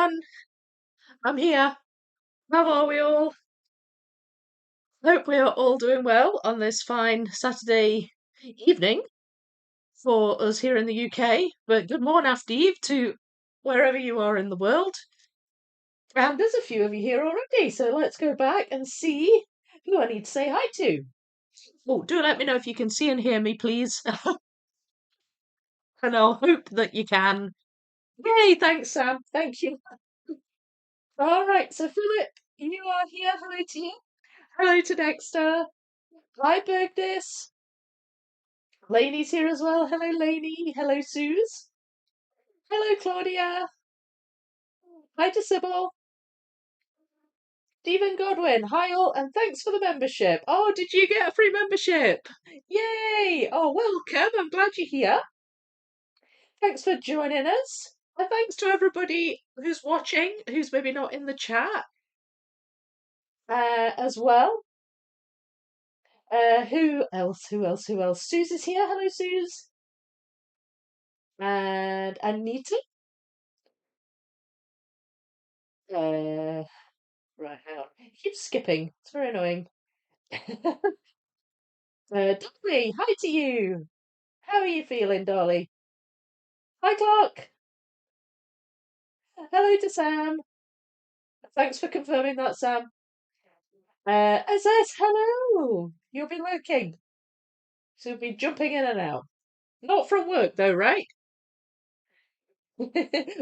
everyone. I'm here. How are we all? Hope we are all doing well on this fine Saturday evening for us here in the UK. But good morning, after Eve to wherever you are in the world. And there's a few of you here already, so let's go back and see who I need to say hi to. Oh, do let me know if you can see and hear me, please. And I'll hope that you can. Yay, thanks, Sam. Thank you. All right, so Philip, you are here. Hello to you. Hello to Dexter. Hi, Bergdis. Lainey's here as well. Hello, Lainey. Hello, Suze. Hello, Claudia. Hi to Sybil. Stephen Godwin. Hi, all, and thanks for the membership. Oh, did you get a free membership? Yay! Oh, welcome. I'm glad you're here. Thanks for joining us. And thanks to everybody who's watching, who's maybe not in the chat as well. Who else? Who else? Who else? Suze is here. Hello, Suze. And Anita. Uh, right, hang on. It keeps skipping. It's very annoying. Dolly, hi to you. How are you feeling, Dolly? Hi, Clark. Hello to Sam. Thanks for confirming that, Sam. SS, hello. You'll be lurking, so you'll be jumping in and out. Not from work, though, right?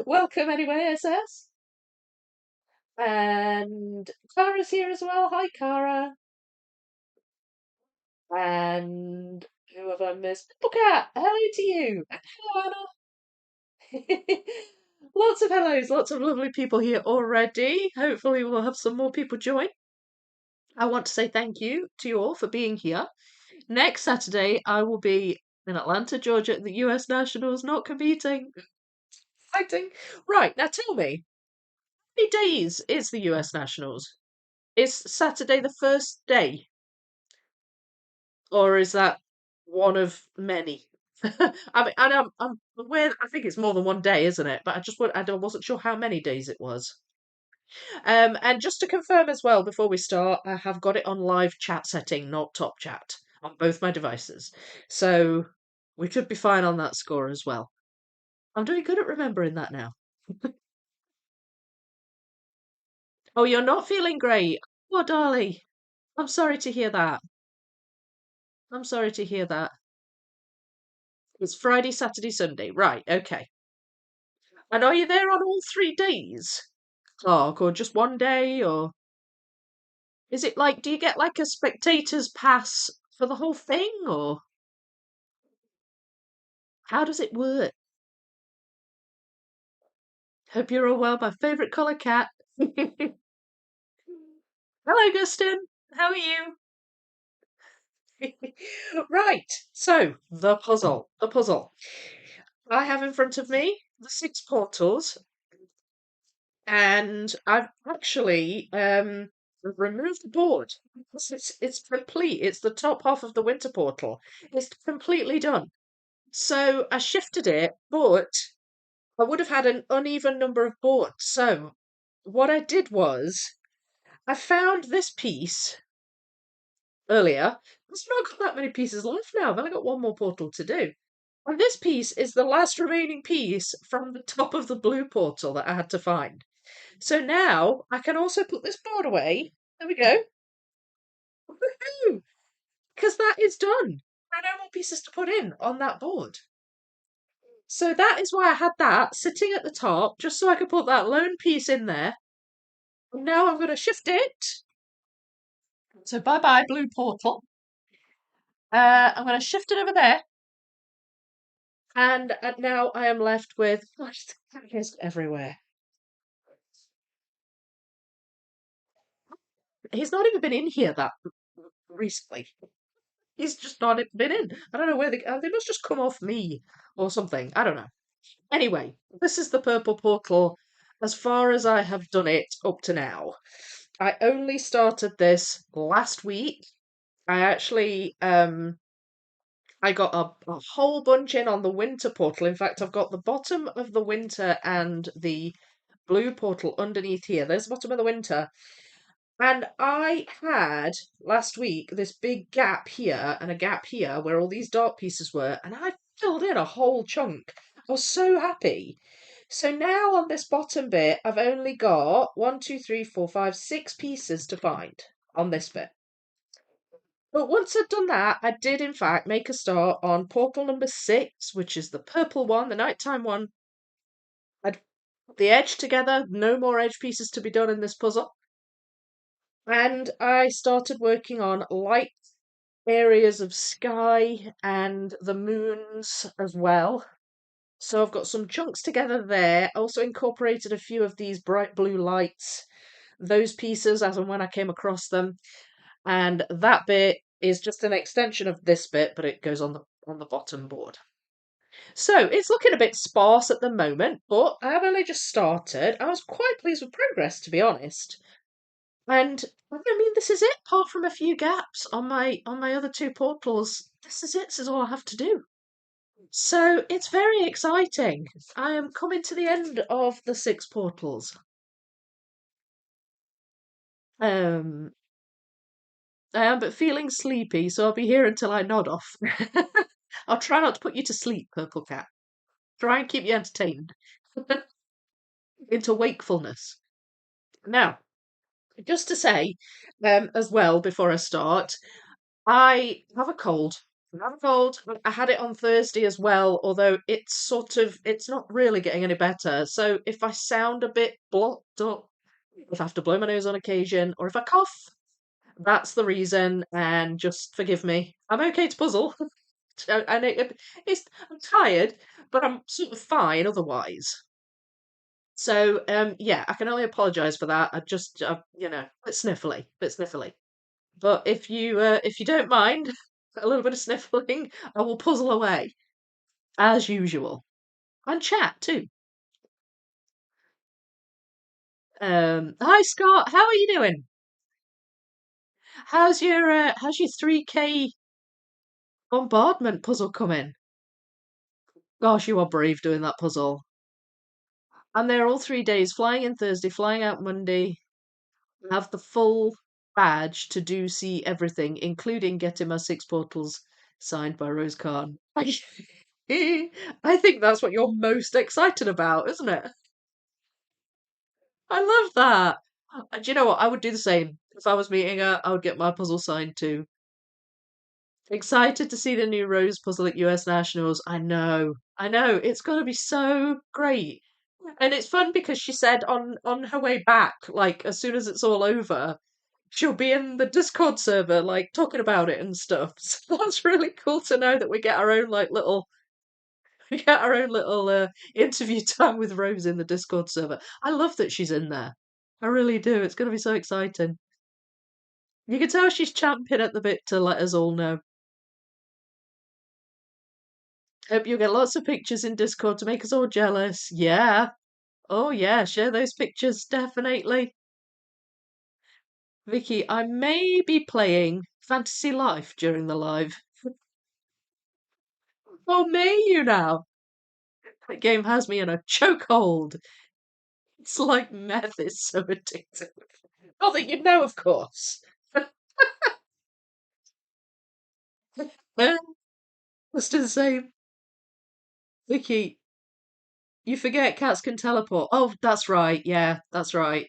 Welcome anyway, SS. And Clara's here as well. Hi, Cara. And who have I missed? Look at, hello to you. Hello, Anna. Lots of hellos, lots of lovely people here already. Hopefully, we'll have some more people join. I want to say thank you to you all for being here. Next Saturday, I will be in Atlanta, Georgia, at the US Nationals, not competing. Exciting. Right, now tell me, how many days is the US Nationals? Is Saturday the first day? Or is that one of many? I mean, I'm aware, I think it's more than one day, isn't it? But I wasn't sure how many days it was. And just to confirm as well, before we start, I have got it on live chat setting, not top chat, on both my devices. So we should be fine on that score as well. I'm doing good at remembering that now. Oh, you're not feeling great. Oh, darling. I'm sorry to hear that. I'm sorry to hear that. It's Friday, Saturday, Sunday. Right, okay. And are you there on all 3 days, Clark, or just one day, or is it like, do you get like a spectator's pass for the whole thing, or how does it work? Hope you're all well, my favourite colour cat. Hello, Gustin. How are you? Right, so the puzzle. The puzzle. I have in front of me the 6 portals, and I've actually removed the board because it's complete. It's the top half of the winter portal. It's completely done. So I shifted it, but I would have had an uneven number of boards. So what I did was I found this piece earlier. I've not got that many pieces left now. I've only got one more portal to do. And this piece is the last remaining piece from the top of the blue portal that I had to find. So now I can also put this board away. There we go. Woohoo! Because that is done. There are no more pieces to put in on that board. So that is why I had that sitting at the top, just so I could put that lone piece in there. And now I'm going to shift it. So bye bye, blue portal. I'm going to shift it over there. And now I am left with, gosh, the everywhere. He's not even been in here that recently. He's just not been in. I don't know where they must just come off me or something. I don't know. Anyway, this is the purple portal as far as I have done it up to now. I only started this last week. I actually I got a whole bunch in on the winter portal. In fact, I've got the bottom of the winter and the blue portal underneath here. There's the bottom of the winter. And I had last week this big gap here and a gap here where all these dark pieces were, and I filled in a whole chunk. I was so happy. So now on this bottom bit, I've only got one, two, three, four, five, six pieces to find on this bit. But once I'd done that, I did in fact make a start on portal number 6, which is the purple one, the nighttime one. I'd put the edge together, no more edge pieces to be done in this puzzle. And I started working on light areas of sky and the moons as well. So I've got some chunks together there. I also incorporated a few of these bright blue lights, those pieces as and when I came across them. And that bit is just an extension of this bit, but it goes on the bottom board. So it's looking a bit sparse at the moment, but I have only just started. I was quite pleased with progress, to be honest. And I mean, this is it. Apart from a few gaps on my other two portals, this is it. This is all I have to do. So it's very exciting. I am coming to the end of the 6 portals. Um, I am but feeling sleepy, so I'll be here until I nod off. I'll try not to put you to sleep, Purple Cat. Try and keep you entertained into wakefulness. Now, just to say, as well, before I start, I have a cold. I have a cold. I had it on Thursday as well, although it's not really getting any better. So if I sound a bit blocked up, if I have to blow my nose on occasion, or if I cough, that's the reason, and just forgive me. I'm okay to puzzle, and I'm tired, but I'm sort of fine otherwise. So yeah, I can only apologise for that. A bit sniffly, bit sniffly. But if you don't mind a little bit of sniffling, I will puzzle away as usual and chat too. Hi Scott, how are you doing? How's your 3K bombardment puzzle coming? Gosh, you are brave doing that puzzle. And they're all 3 days, flying in Thursday, flying out Monday. Have the full badge to do see everything, including getting my 6 portals signed by Rose Khan. I think that's what you're most excited about, isn't it? I love that. Do you know what? I would do the same. If I was meeting her, I would get my puzzle signed too. Excited to see the new Rose puzzle at US Nationals. I know. It's going to be so great. And it's fun because she said on her way back, like as soon as it's all over, she'll be in the Discord server, like talking about it and stuff. So that's really cool to know that we get our own like little we get our own little interview time with Rose in the Discord server. I love that she's in there. I really do. It's going to be so exciting. You can tell she's champing at the bit to let us all know. Hope you get lots of pictures in Discord to make us all jealous. Yeah. Oh, yeah. Share those pictures, definitely. Vicky, I may be playing Fantasy Life during the live. Oh, may you now? That game has me in a chokehold. It's like meth, it's so addictive. Not that you know, of course. Let's do the same. Vicky, you forget cats can teleport. Oh, that's right. Yeah, that's right.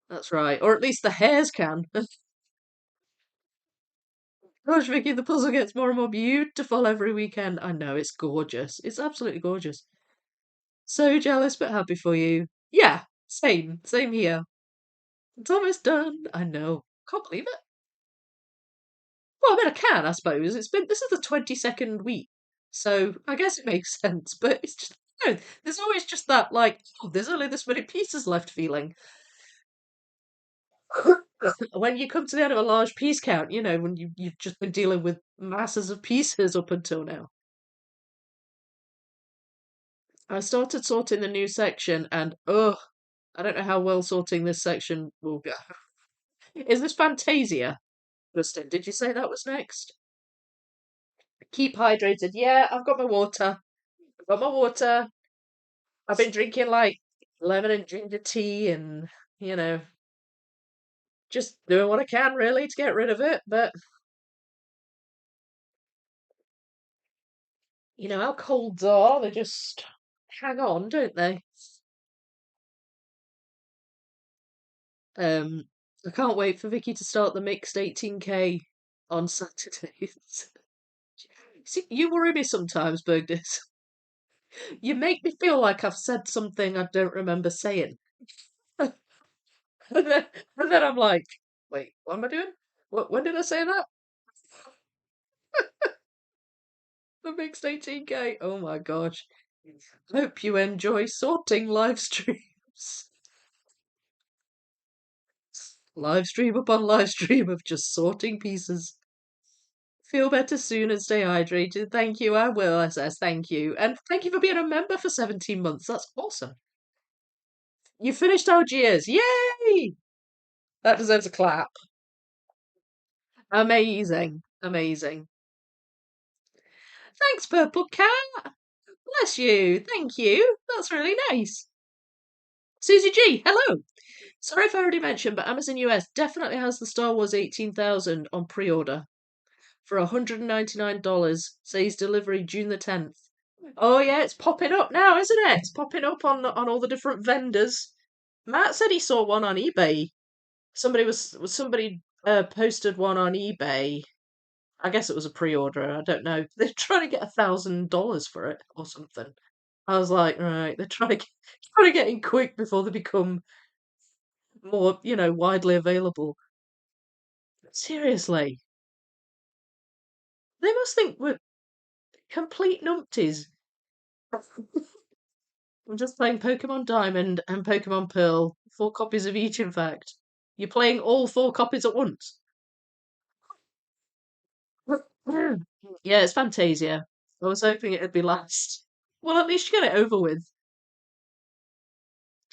That's right. Or at least the hares can. Gosh, Vicky, the puzzle gets more and more beautiful every weekend. I know, it's gorgeous. It's absolutely gorgeous. So jealous, but happy for you. Yeah, same. Same here. It's almost done. I know. Can't believe it. Well, I mean, I can, I suppose. This is the 22nd week. So I guess it makes sense. But it's just, there's always just that, like, oh, there's only this many pieces left feeling. When you come to the end of a large piece count, when you've just been dealing with masses of pieces up until now. I started sorting the new section and I don't know how well sorting this section will go. Is this Fantasia? Justin, did you say that was next? Keep hydrated. Yeah, I've got my water. I've got my water. I've been drinking like lemon and ginger tea and, you know, just doing what I can really to get rid of it. But, you know, how colds are, they just hang on, don't they? Um, I can't wait for Vicky to start the mixed 18K on Saturdays. See, you worry me sometimes, Bergdis. You make me feel like I've said something I don't remember saying. And then I'm like, wait, what am I doing? When did I say that? The mixed 18K. Oh my gosh. Hope you enjoy sorting live streams. Live stream upon live stream of just sorting pieces. Feel better soon and stay hydrated. Thank you, I will, SS. Thank you. And thank you for being a member for 17 months. That's awesome. You finished Algiers. Yay! That deserves a clap. Amazing. Amazing. Thanks, Purple Cat. Bless you. Thank you. That's really nice. Susie G, hello. Sorry if I already mentioned, but Amazon US definitely has the Star Wars 18,000 on pre-order for $199. Says delivery June the 10th. Oh yeah, it's popping up now, isn't it? It's popping up on all the different vendors. Matt said he saw one on eBay. Somebody posted one on eBay. I guess it was a pre-order. I don't know. They're trying to get $1,000 for it or something. I was like, right, they're trying to get in quick before they become more, widely available. Seriously, they must think we're complete numpties. I'm just playing Pokemon Diamond and Pokemon Pearl, 4 copies of each, in fact. You're playing all 4 copies at once. Yeah, it's Fantasia. I was hoping it'd be last. Well, at least you get it over with.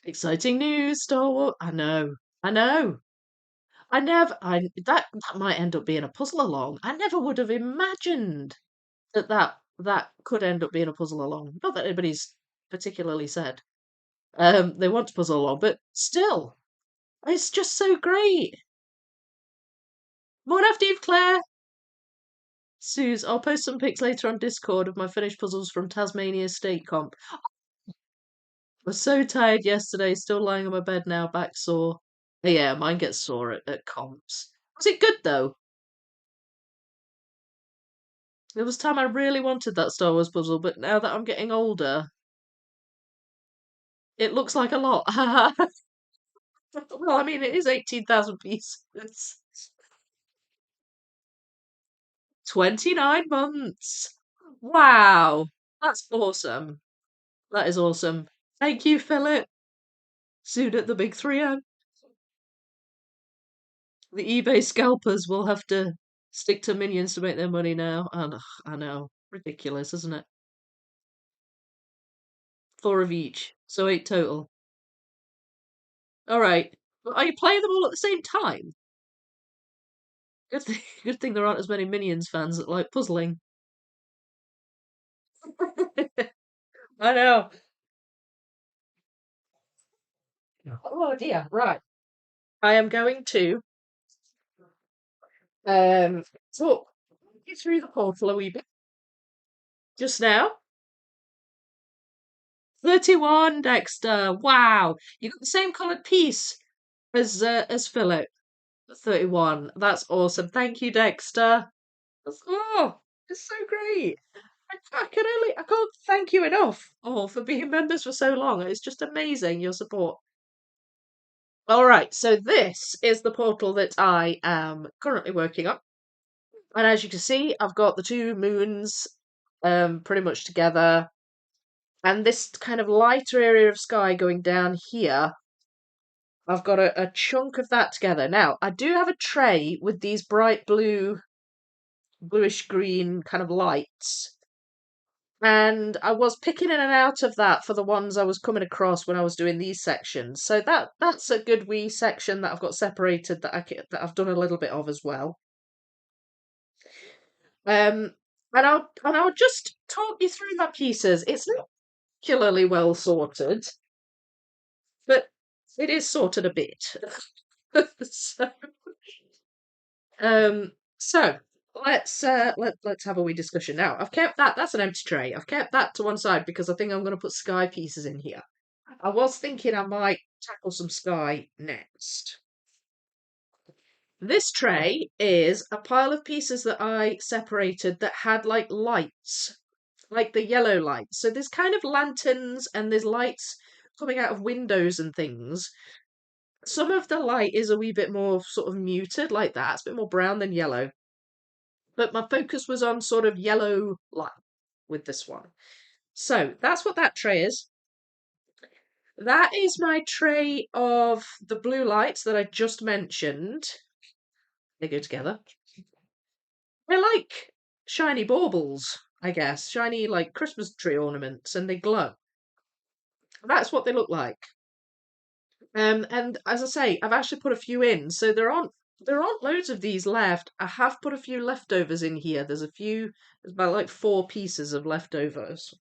Exciting news, Star Wars. I know. I know. That might end up being a puzzle along. I never would have imagined that could end up being a puzzle along. Not that anybody's particularly said they want to puzzle along, but still, it's just so great. Morning after Eve, Claire. Suze, I'll post some pics later on Discord of my finished puzzles from Tasmania State Comp. I was so tired yesterday, still lying on my bed now, back sore. Yeah, mine gets sore at comps. Was it good though? There was time I really wanted that Star Wars puzzle, but now that I'm getting older, it looks like a lot. Well, I mean, it is 18,000 pieces. 29 months. Wow. That's awesome. That is awesome. Thank you, Philip. Soon at the big 3M. The eBay scalpers will have to stick to minions to make their money now. And I know. Ridiculous, isn't it? 4 of each. So 8 total. Alright. Are you playing them all at the same time? Good thing there aren't as many Minions fans that like puzzling. I know. Oh dear. Right. I am going to talk you through the portal a wee bit. Just now. 31, Dexter. Wow. You got the same coloured piece as Philip. 31. That's awesome. Thank you, Dexter. It's so great. I can't thank you enough for being members for so long. It's just amazing your support. All right, so this is the portal that I am currently working on. And as you can see, I've got the 2 moons pretty much together. And this kind of lighter area of sky going down here, I've got a chunk of that together. Now, I do have a tray with these bright bluish green kind of lights. And I was picking in and out of that for the ones I was coming across when I was doing these sections. So that's a good wee section that I've got separated that I've done a little bit of as well. Um, and I'll just talk you through my pieces. It's not particularly well sorted. It is sorted a bit. So, um, so let's have a wee discussion now. I've kept that. That's an empty tray. I've kept that to one side because I think I'm going to put sky pieces in here. I was thinking I might tackle some sky next. This tray is a pile of pieces that I separated that had like lights, like the yellow lights. So there's kind of lanterns and there's lights coming out of windows and things. Some of the light is a wee bit more sort of muted, like that. It's a bit more brown than yellow. But my focus was on sort of yellow light with this one. So that's what that tray is. That is my tray of the blue lights that I just mentioned. They go together. They're like shiny baubles, I guess. Shiny, like Christmas tree ornaments, and they glow. That's what they look like. And as I say, I've actually put a few in, so there aren't loads of these left. I have put a few leftovers in here. There's about like 4 pieces of leftovers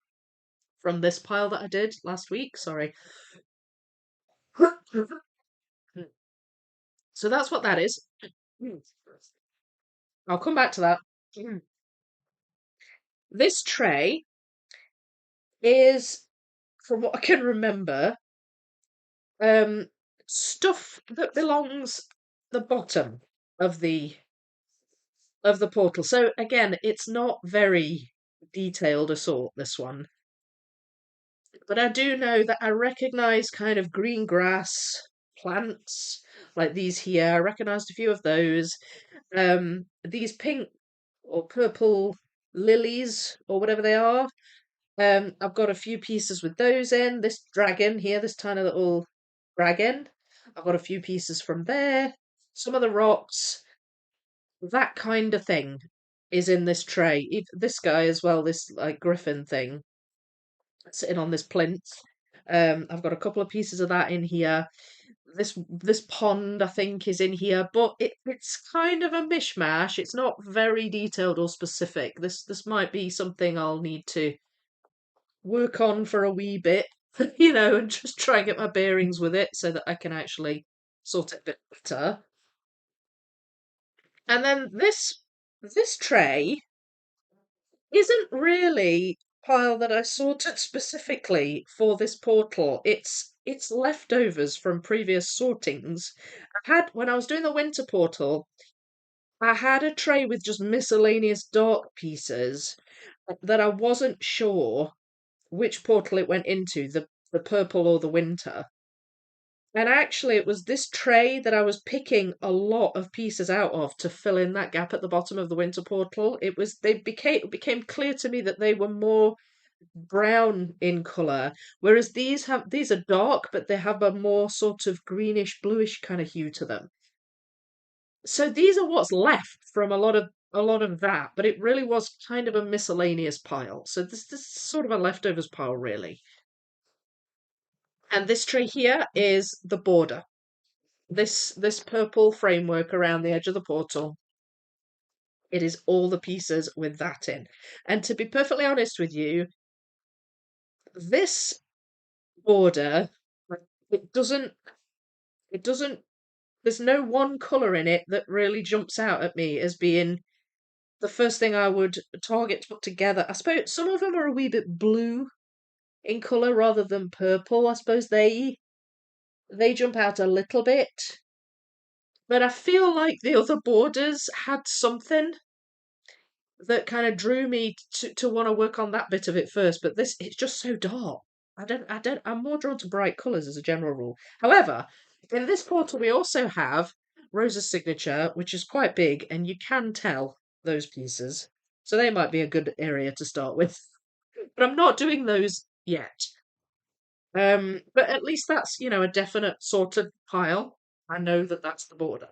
from this pile that I did last week. Sorry. So that's what that is. I'll come back to that. This tray is, from what I can remember, um, stuff that belongs the bottom of the portal. So again, it's not very detailed at all, this one. But I do know that I recognise kind of green grass plants like these here. I recognised a few of those. These pink or purple lilies or whatever they are. I've got a few pieces with those in. This dragon here, this tiny little dragon. I've got a few pieces from there. Some of the rocks, that kind of thing is in this tray. This guy as well, this like griffin thing sitting on this plinth. I've got a couple of pieces of that in here. This pond I think is in here, but it's kind of a mishmash. It's not very detailed or specific. This might be something I'll need to work on for a wee bit, and just try and get my bearings with it so that I can actually sort it a bit better. And then this tray isn't really a pile that I sorted specifically for this portal. It's leftovers from previous sortings. I had when I was doing the winter portal, I had a tray with just miscellaneous dark pieces that I wasn't sure which portal it went into, the purple or the winter. And actually, it was this tray that I was picking a lot of pieces out of to fill in that gap at the bottom of the winter portal. It became clear to me that they were more brown in colour, whereas these are dark, but they have a more sort of greenish, bluish kind of hue to them. So these are what's left from a lot of that, but it really was kind of a miscellaneous pile. So this is sort of a leftovers pile, really. And this tray here is the border. This purple framework around the edge of the portal. It is all the pieces with that in. And to be perfectly honest with you, this border, it doesn't it doesn't there's no one colour in it that really jumps out at me as being the first thing I would target to put together. I suppose some of them are a wee bit blue in colour rather than purple. I suppose they jump out a little bit. But I feel like the other borders had something that kind of drew me to want to work on that bit of it first. But it's just so dark. I'm more drawn to bright colours as a general rule. However, in this portal we also have Rosa's signature, which is quite big, and you can tell those pieces. So they might be a good area to start with. But I'm not doing those yet. But at least that's, a definite sorted pile. I know that that's the border.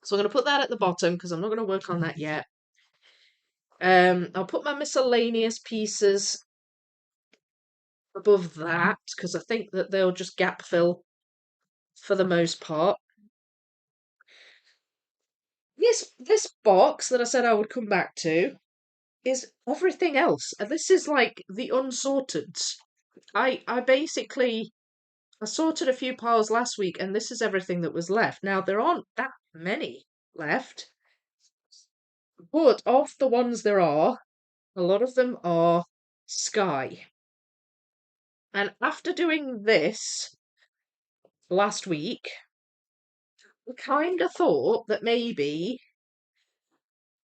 So I'm going to put that at the bottom because I'm not going to work on that yet. I'll put my miscellaneous pieces above that because I think that they'll just gap fill for the most part. This box that I said I would come back to is everything else. And this is like the unsorted. I basically I sorted a few piles last week, and this is everything that was left. Now, there aren't that many left, but of the ones there are, a lot of them are sky. And after doing this last week, I kind of thought that maybe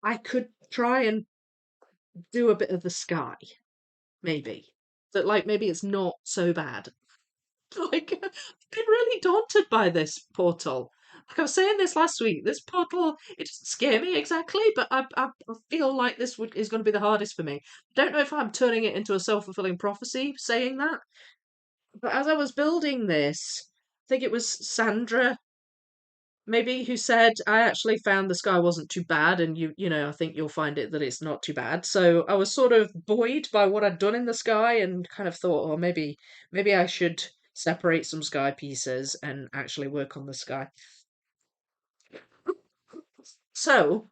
I could try and do a bit of the sky. Maybe. That, like, maybe it's not so bad. Like, I've been really daunted by this portal. Like I was saying this last week, this portal, it doesn't scare me exactly, but I feel like is going to be the hardest for me. Don't know if I'm turning it into a self-fulfilling prophecy saying that, but as I was building this, I think it was Sandra maybe who said, I actually found the sky wasn't too bad, and I think you'll find it that it's not too bad. So I was sort of buoyed by what I'd done in the sky and kind of thought, oh, maybe I should separate some sky pieces and actually work on the sky. So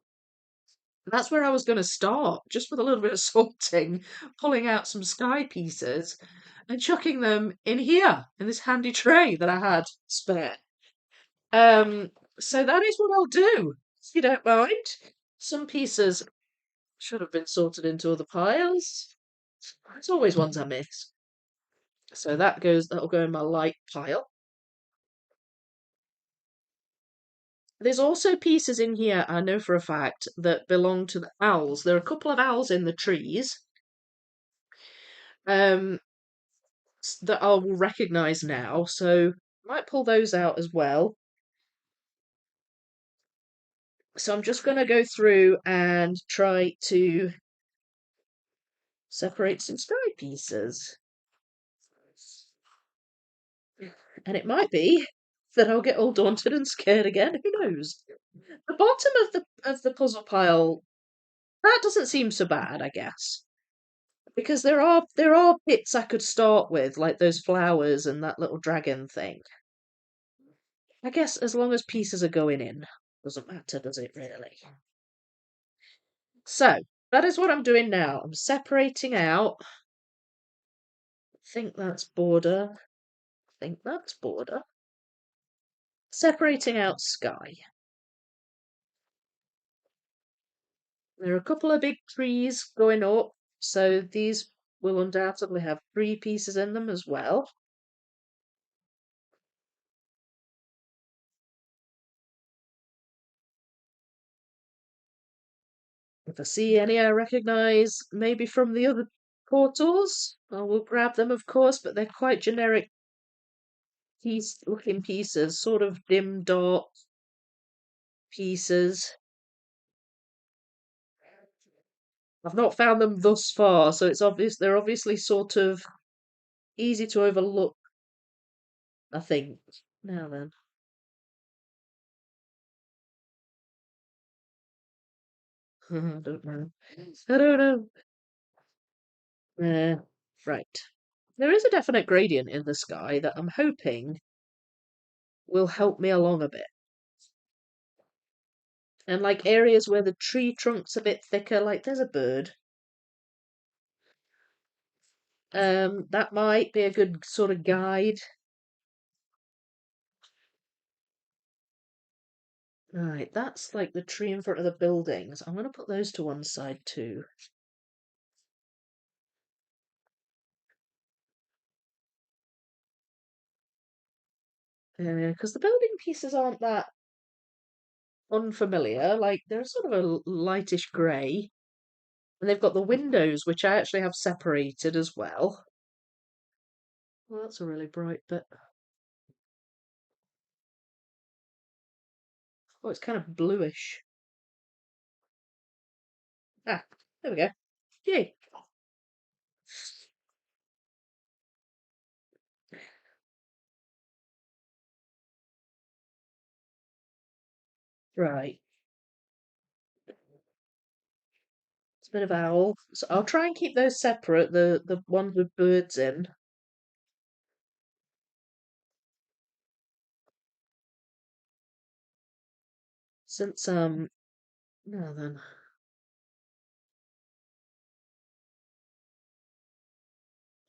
that's where I was going to start, just with a little bit of sorting, pulling out some sky pieces and chucking them in here in this handy tray that I had spare. Um, so that is what I'll do, if you don't mind. Some pieces should have been sorted into other piles. There's always ones I miss. So that'll go in my light pile. There's also pieces in here, I know for a fact, that belong to the owls. There are a couple of owls in the trees um, that I will recognise now, so might pull those out as well. So I'm just going to go through and try to separate some sky pieces. And it might be that I'll get all daunted and scared again. Who knows? The bottom of the puzzle pile, that doesn't seem so bad, I guess. Because there are bits I could start with, like those flowers and that little dragon thing. I guess as long as pieces are going in, doesn't matter, does it really? So that is what I'm doing now. I'm separating out. I think that's border. I think that's border. Separating out sky. There are a couple of big trees going up, so these will undoubtedly have three pieces in them as well. If I see any I recognise, maybe from the other portals, I will grab them, of course, but they're quite generic looking pieces, sort of dim dark pieces. I've not found them thus far, so it's obvious they're obviously sort of easy to overlook, I think. Now then. I don't know. I don't know. Right. There is a definite gradient in the sky that I'm hoping will help me along a bit. And like areas where the tree trunk's a bit thicker, like there's a bird. That might be a good sort of guide. Right, that's like the tree in front of the buildings. I'm gonna put those to one side too. Because the building pieces aren't that unfamiliar. Like they're sort of a lightish grey. And they've got the windows, which I actually have separated as well. Well, that's a really bright bit. Oh, it's kind of bluish. Ah, there we go. Yay. Right. It's a bit of owl. So I'll try and keep those separate, the ones with birds in. Since now then.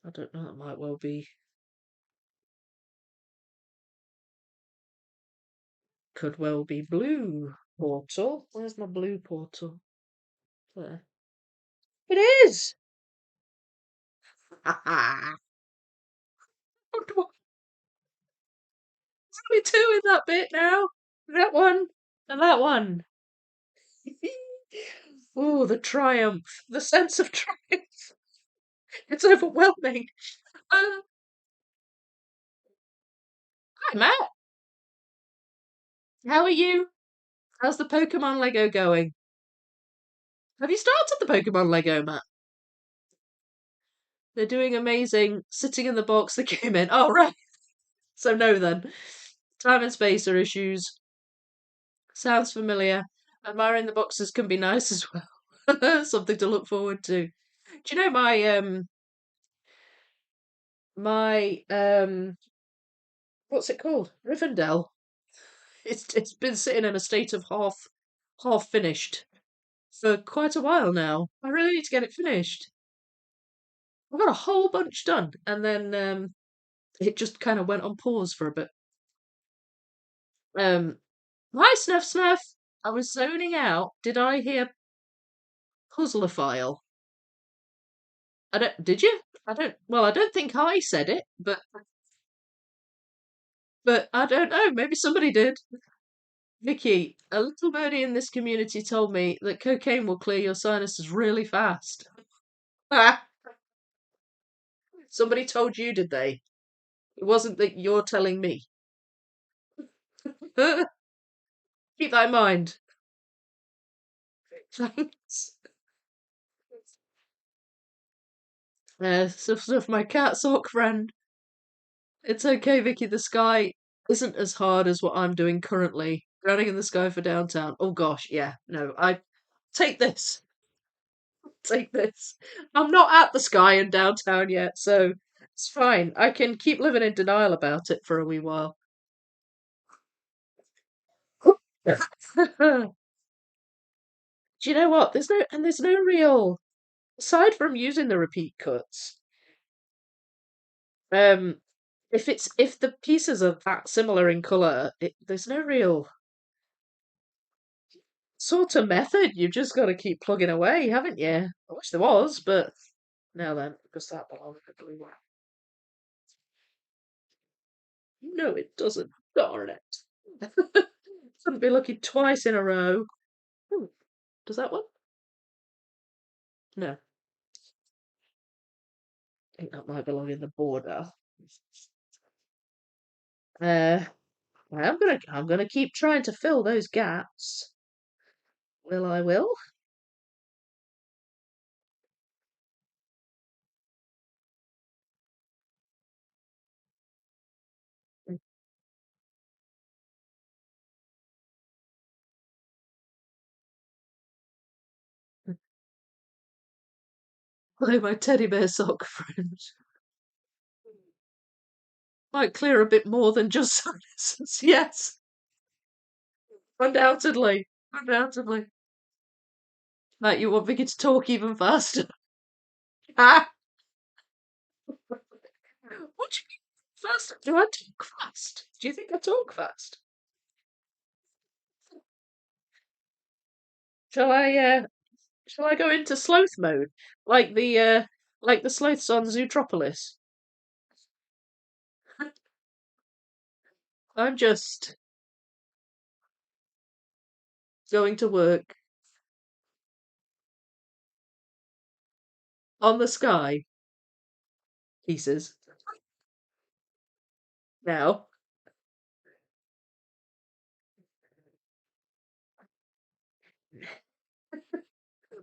I don't know, that might well be could well be blue portal. Where's my blue portal? There. It is! Ha ha! Only two in that bit now. That one and that one. Oh, the triumph. The sense of triumph. It's overwhelming. Uh, Hi, Matt. How are you? How's the Pokemon Lego going? Have you started the Pokemon Lego, Matt? They're doing amazing. Sitting in the box that came in. Oh, right. So, no, then. Time and space are issues. Sounds familiar. Admiring the boxes can be nice as well. Something to look forward to. Do you know my what's it called? Rivendell. It's been sitting in a state of half finished for quite a while now. I really need to get it finished. I got a whole bunch done, and then it just kind of went on pause for a bit. Um, Hi, Snuff Snuff. I was zoning out. Did I hear puzzleophile? I don't. Did you? I don't. Well, I don't think I said it, but I don't know. Maybe somebody did. Vicky, a little birdie in this community told me that cocaine will clear your sinuses really fast. Somebody told you, did they? It wasn't that you're telling me. Keep that in mind. Thanks. Stuff, my cat sock friend. It's okay, Vicky. The sky isn't as hard as what I'm doing currently. Running in the sky for downtown. Oh gosh, yeah. No, I take this. Take this. I'm not at the sky in downtown yet, so it's fine. I can keep living in denial about it for a wee while. Do you know what? There's no real aside from using the repeat cuts. Um, if the pieces are that similar in color, there's no real sort of method. You've just got to keep plugging away, haven't you? I wish there was, but now then, because that belongs to blue one. No, it doesn't. Darn it. Shouldn't be looking twice in a row. Hmm, does that one? No. I think that might belong in the border. Uh, I'm gonna keep trying to fill those gaps. Will I will? Hello, my teddy bear sock friend. Might clear a bit more than just sinuses. Yes, undoubtedly. Undoubtedly. Matt, you want Vicky to talk even faster? Ah! What do you mean fast? Do I talk fast? Do you think I talk fast? Shall I shall I go into sloth mode? Like the sloths on Zootropolis? I'm just going to work on the sky pieces now.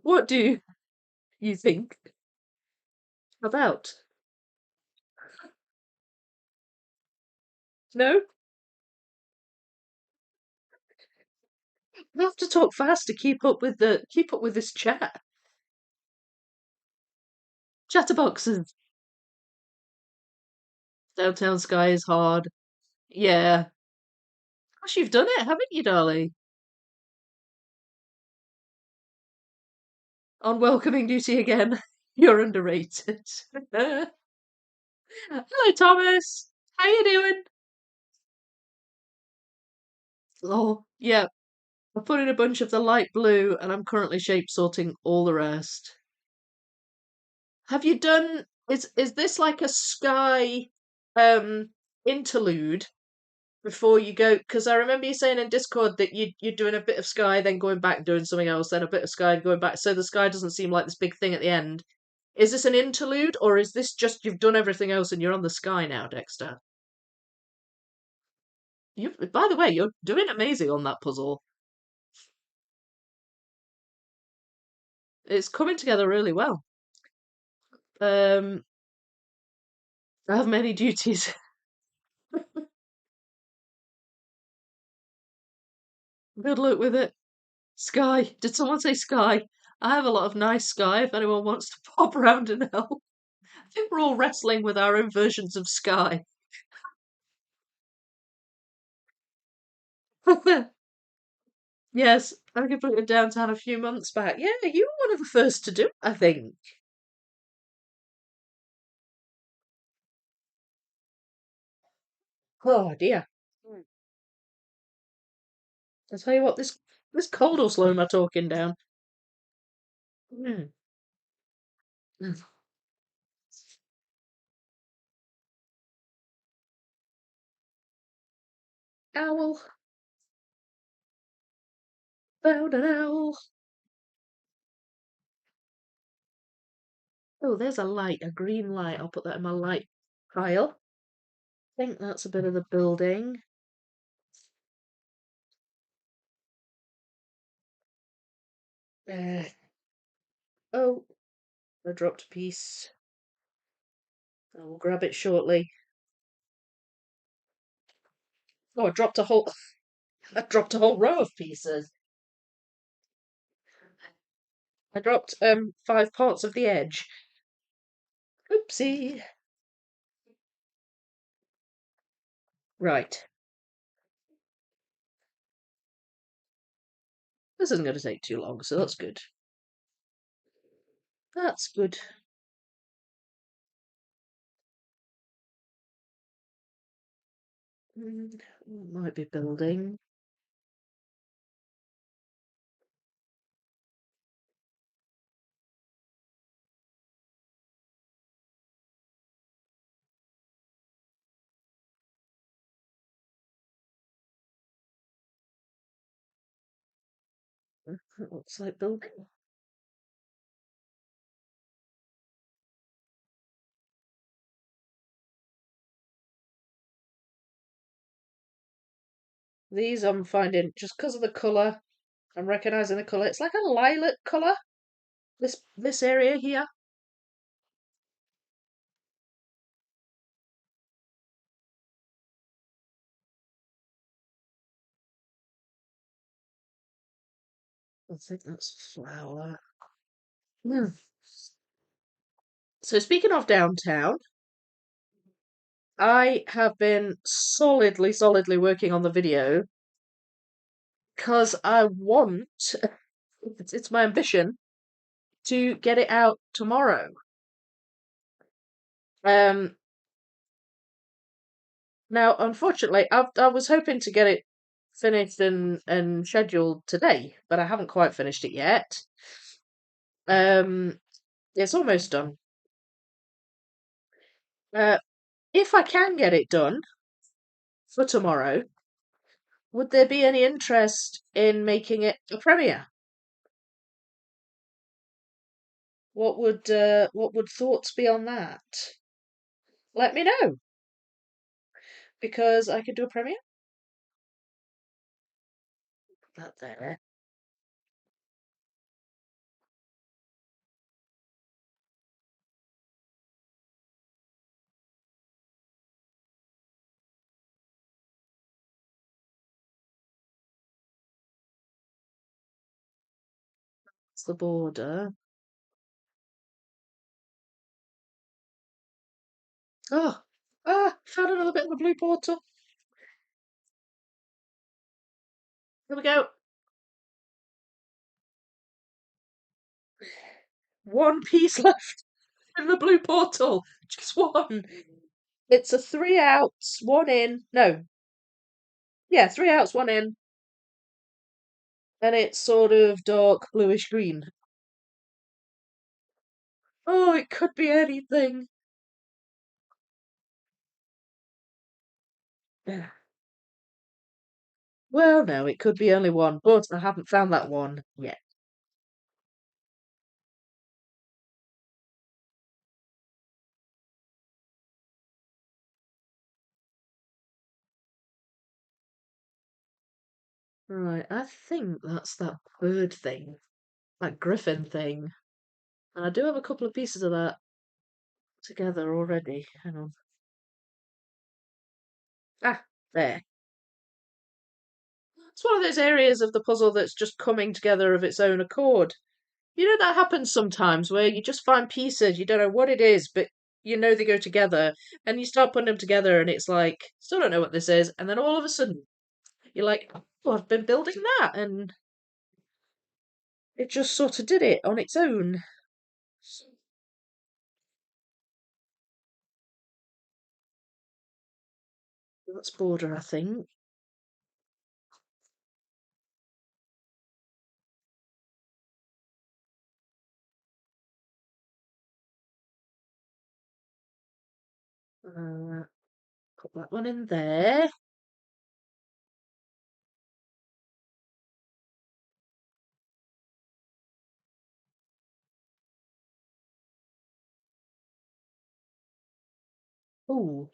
What do you think about? No? I have to talk fast to keep up with this chat. Chatterboxes. Downtown Sky is hard. Yeah. Gosh, you've done it, haven't you, darling? On welcoming duty again. You're underrated. Hello, Thomas. How you doing? Oh, yeah. I put in a bunch of the light blue and I'm currently shape sorting all the rest. Have you done is this like a sky um interlude before you go? Because I remember you saying in Discord that you're doing a bit of sky, then going back and doing something else, then a bit of sky and going back, so the sky doesn't seem like this big thing at the end. Is this an interlude or is this just you've done everything else and you're on the sky now, Dexter? You, by the way, you're doing amazing on that puzzle. It's coming together really well. Um, I have many duties. Good luck with it. Sky. Did someone say sky? I have a lot of nice sky if anyone wants to pop round and help. I think we're all wrestling with our own versions of sky. Yes, I completed downtown a few months back. Yeah, you were one of the first to do it, I think. Oh dear. I tell you what, this cold will slow my talking down. Mm. Mm. Owl, found an owl. Oh, there's a light, a green light. I'll put that in my light pile. I think that's a bit of the building. Uh, oh, I dropped a piece. I will grab it shortly. Oh, I dropped a whole row of pieces. I dropped 5 parts of the edge. Oopsie. Right. This isn't going to take too long, so that's good. That's good. Might be building. It looks like building. These I'm finding just because of the colour. I'm recognising the colour. It's like a lilac colour. This area here. I think that's flower. Hmm. So speaking of downtown, I have been solidly working on the video because I want, it's my ambition to get it out tomorrow. Um, Now, unfortunately, I was hoping to get it finished and scheduled today, but I haven't quite finished it yet. Um, it's almost done. Uh, if I can get it done for tomorrow, would there be any interest in making it a premiere? What would thoughts be on that? Let me know because I could do a premiere. That there. It's the border. Oh, found another bit of the blue portal. Here we go. One piece left in the blue portal. Just one. It's a 3 outs, 1 in. No, yeah, 3 outs, 1 in. And it's sort of dark bluish green. Oh, it could be anything. Yeah. Well, no, it could be only one, but I haven't found that one yet. Right, I think that's that bird thing, that griffin thing. And I do have a couple of pieces of that together already. Hang on. Ah, there. It's one of those areas of the puzzle that's just coming together of its own accord. You know, that happens sometimes where you just find pieces, you don't know what it is, but you know they go together, and you start putting them together, and it's like, still don't know what this is, and then all of a sudden, you're like, oh, I've been building that, and it just sort of did it on its own. That's border, I think. Uh, Put that one in there. Oh,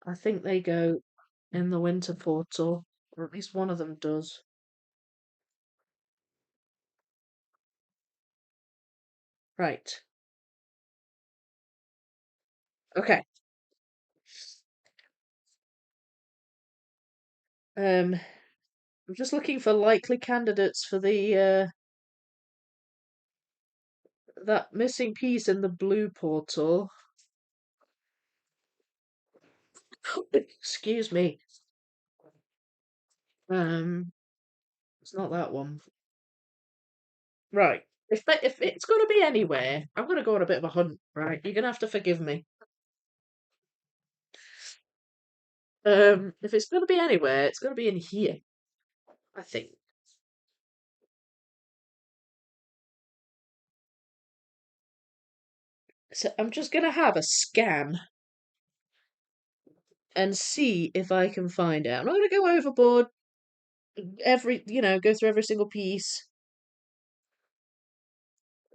I think they go in the winter portal, or at least one of them does. Right. Okay. Um, I'm just looking for likely candidates for the that missing piece in the blue portal. Excuse me. Um, it's not that one. Right. If it's gonna be anywhere, I'm gonna go on a bit of a hunt. Right. You're gonna have to forgive me. If it's gonna be anywhere, it's gonna be in here. I think. So I'm just gonna have a scan and see if I can find it. I'm not gonna go overboard. Go through every single piece.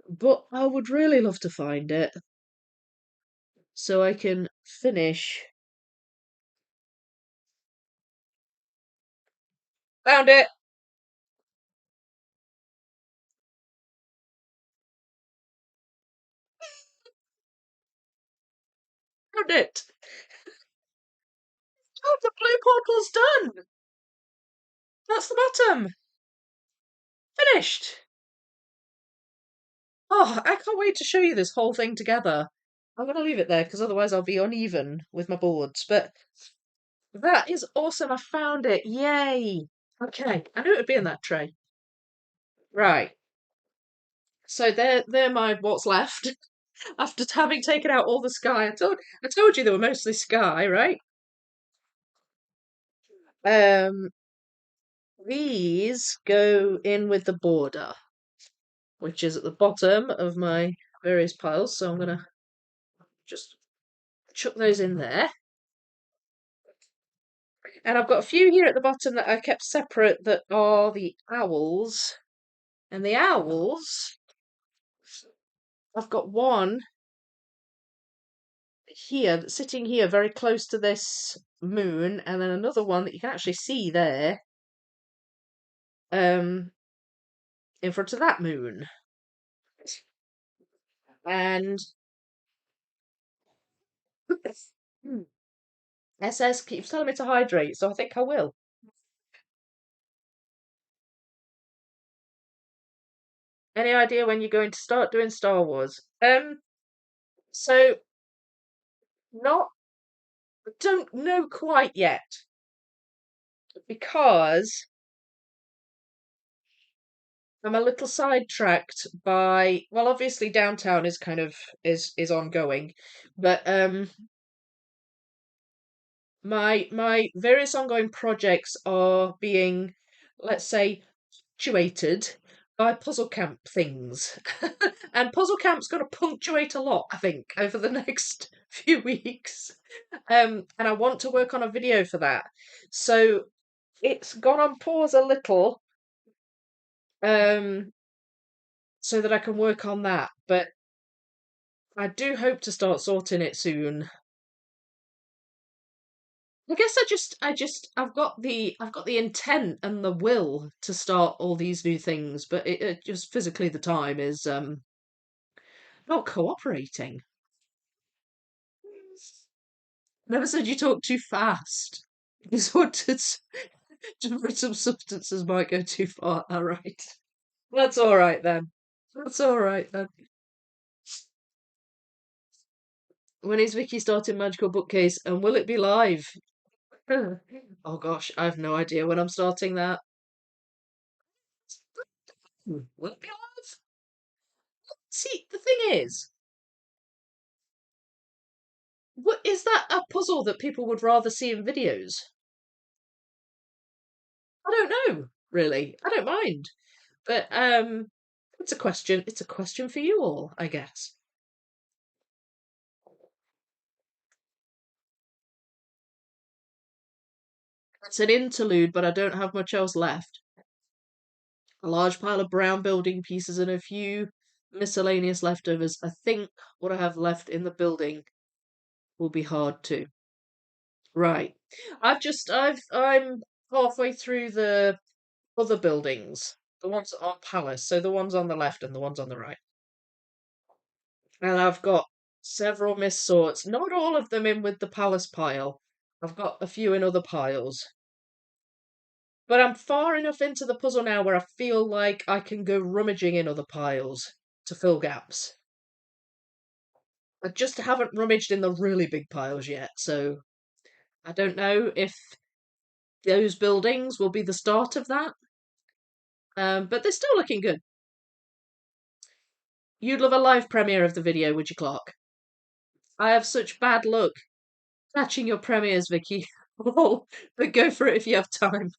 But I would really love to find it so I can finish. Found it! Found it! Oh, the blue portal's done! That's the bottom! Finished! Oh, I can't wait to show you this whole thing together. I'm going to leave it there because otherwise I'll be uneven with my boards. But that is awesome. I found it. Yay. Okay. I knew it would be in that tray. Right. So they're my what's left after having taken out all the sky. I told you they were mostly sky, right? Um, these go in with the border, which is at the bottom of my various piles. So I'm gonna just chuck those in there. And I've got a few here at the bottom that I kept separate that are the owls. And the owls, I've got one here that's sitting here very close to this moon, and then another one that you can actually see there, um, in front of that moon. And SS keeps telling me to hydrate, so I think I will. Any idea when you're going to start doing Star Wars? So not don't know quite yet because I'm a little sidetracked by, well, obviously downtown is kind of is ongoing, but My various ongoing projects are being, let's say, punctuated by puzzle camp things. And puzzle camp's going to punctuate a lot, I think, over the next few weeks. And I want to work on a video for that. So it's gone on pause a little, um, so that I can work on that. But I do hope to start sorting it soon. I guess I've got the intent and the will to start all these new things, but it just physically the time is not cooperating. Never said you talk too fast. Because what it's some substances might go too far. All right. That's all right then. That's all right then. When is Vicky starting Magical Bookcase and will it be live? Oh gosh, I have no idea when I'm starting that. Will it be live? See, the thing is, what is that a puzzle that people would rather see in videos? I don't know, really. I don't mind. But it's a question. It's a question for you all, I guess. It's an interlude, but I don't have much else left. A large pile of brown building pieces and a few miscellaneous leftovers. I think what I have left in the building will be hard too. Right. I'm halfway through the other buildings. The ones on Palace, so the ones on the left and the ones on the right. And I've got several missed sorts. Not all of them in with the Palace pile. I've got a few in other piles. But I'm far enough into the puzzle now where I feel like I can go rummaging in other piles to fill gaps. I just haven't rummaged in the really big piles yet, so I don't know if those buildings will be the start of that. But they're still looking good. You'd love a live premiere of the video, would you, Clark? I have such bad luck catching your premieres, Vicky. Oh, but go for it if you have time.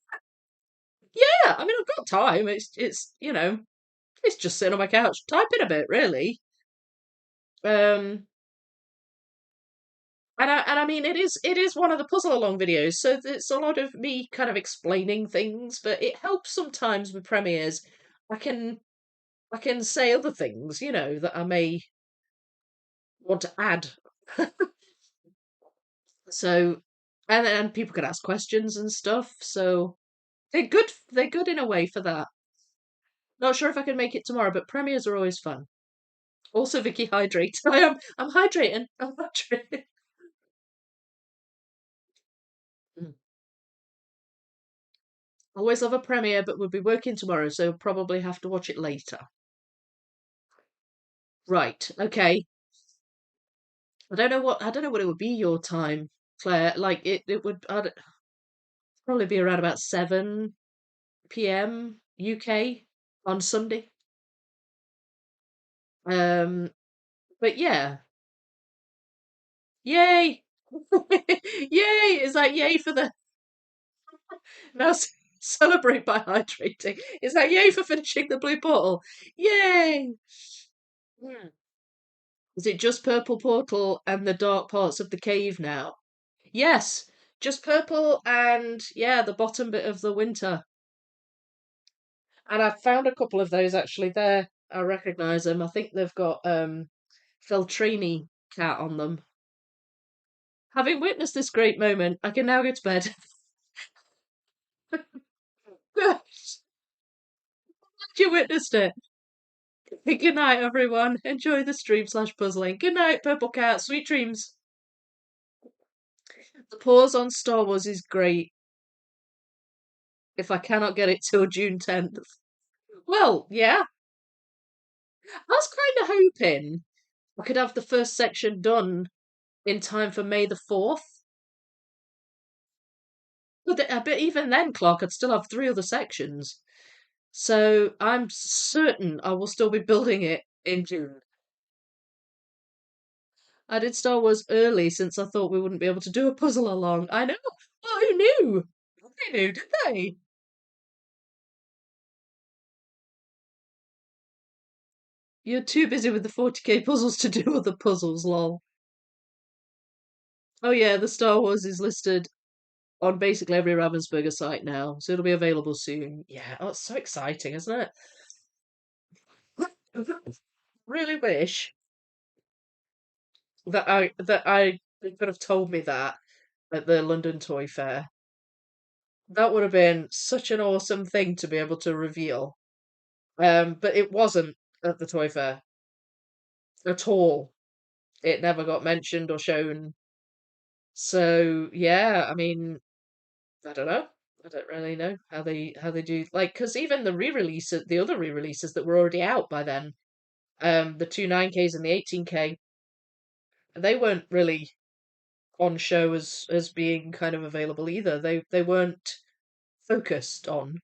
Yeah, I mean I've got time. It's just sitting on my couch typing a bit, really. Um, and I mean it is one of the puzzle along videos, so it's a lot of me kind of explaining things, but it helps sometimes with premieres. I can I can say other things, that I may want to add. So and people can ask questions and stuff. So they're good in a way for that. Not sure if I can make it tomorrow, but premieres are always fun. Also, Vicky, hydrate. I'm hydrating. I'm hydrating. Mm. Always love a premiere, but we'll be working tomorrow, so probably have to watch it later. Right. Okay. I don't know what it would be your time, Claire. Like it would probably be around about 7 p.m. UK on Sunday. Um, but yeah, yay, yay! It's like yay for the now celebrate by hydrating. It's like yay for finishing the blue portal. Yay! Hmm. Is it just purple portal and the dark parts of the cave now? Yes, just purple and yeah, the bottom bit of the winter. And I've found a couple of those actually there. I recognise them. I think they've got Feltrini cat on them. Having witnessed this great moment, I can now go to bed. Glad you witnessed it. Good night, everyone. Enjoy the stream/puzzling. Good night, Purple Cat. Sweet dreams. The pause on Star Wars is great if I cannot get it till June 10th. Well, yeah. I was kind of hoping I could have the first section done in time for May the 4th. But even then, Clark, I'd still have three other sections. So I'm certain I will still be building it in June. I did Star Wars early since I thought we wouldn't be able to do a puzzle along. I know. Well, who knew? They knew, did they? You're too busy with the 40k puzzles to do other puzzles, lol. Oh yeah, the Star Wars is listed on basically every Ravensburger site now, so it'll be available soon. Yeah, oh, it's so exciting, isn't it? Really wish that I they could have told me that at the London Toy Fair. That would have been such an awesome thing to be able to reveal. But it wasn't at the Toy Fair at all. It never got mentioned or shown. So yeah, I mean, I don't know. I don't really know how they do like because even the re-releases, the other re-releases that were already out by then, the two 9Ks and the 18K, they weren't really on show as being kind of available either. They weren't focused on.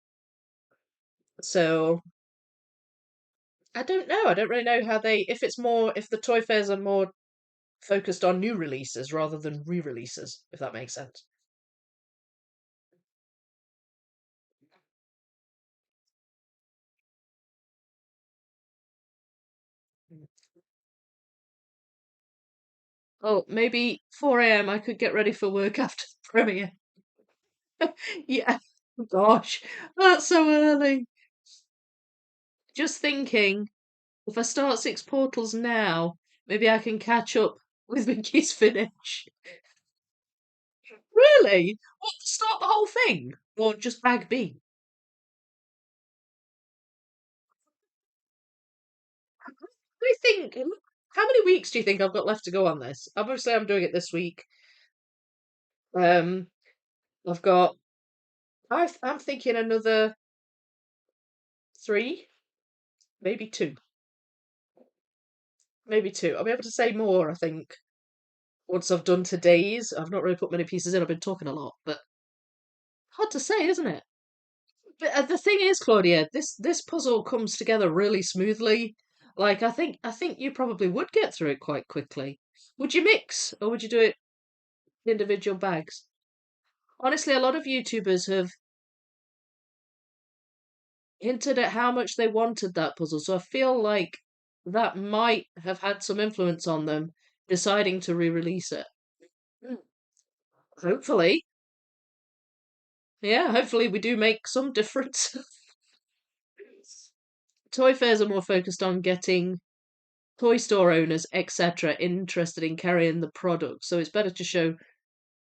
So I don't know. I don't really know how they if the toy fairs are more focused on new releases rather than re-releases, if that makes sense. Oh, maybe 4 a.m. I could get ready for work after the premiere. Yeah. Gosh, that's so early. Just thinking, if I start six portals now, maybe I can catch up with Vicky's finish. Really? What, start the whole thing? Or just bag B? I think, how many weeks do you think I've got left to go on this? Obviously, I'm doing it this week. Um, I've got, I'm thinking another three, maybe two. Maybe two. I'll be able to say more, I think, once I've done today's. I've not really put many pieces in, I've been talking a lot, but hard to say, isn't it? But the thing is, Claudia, this puzzle comes together really smoothly. Like I think you probably would get through it quite quickly. Would you mix or would you do it individual bags? Honestly, a lot of YouTubers have hinted at how much they wanted that puzzle, so I feel like that might have had some influence on them deciding to re-release it. Mm. Hopefully. Yeah, hopefully we do make some difference. Toy fairs are more focused on getting toy store owners, etc., interested in carrying the product. So it's better to show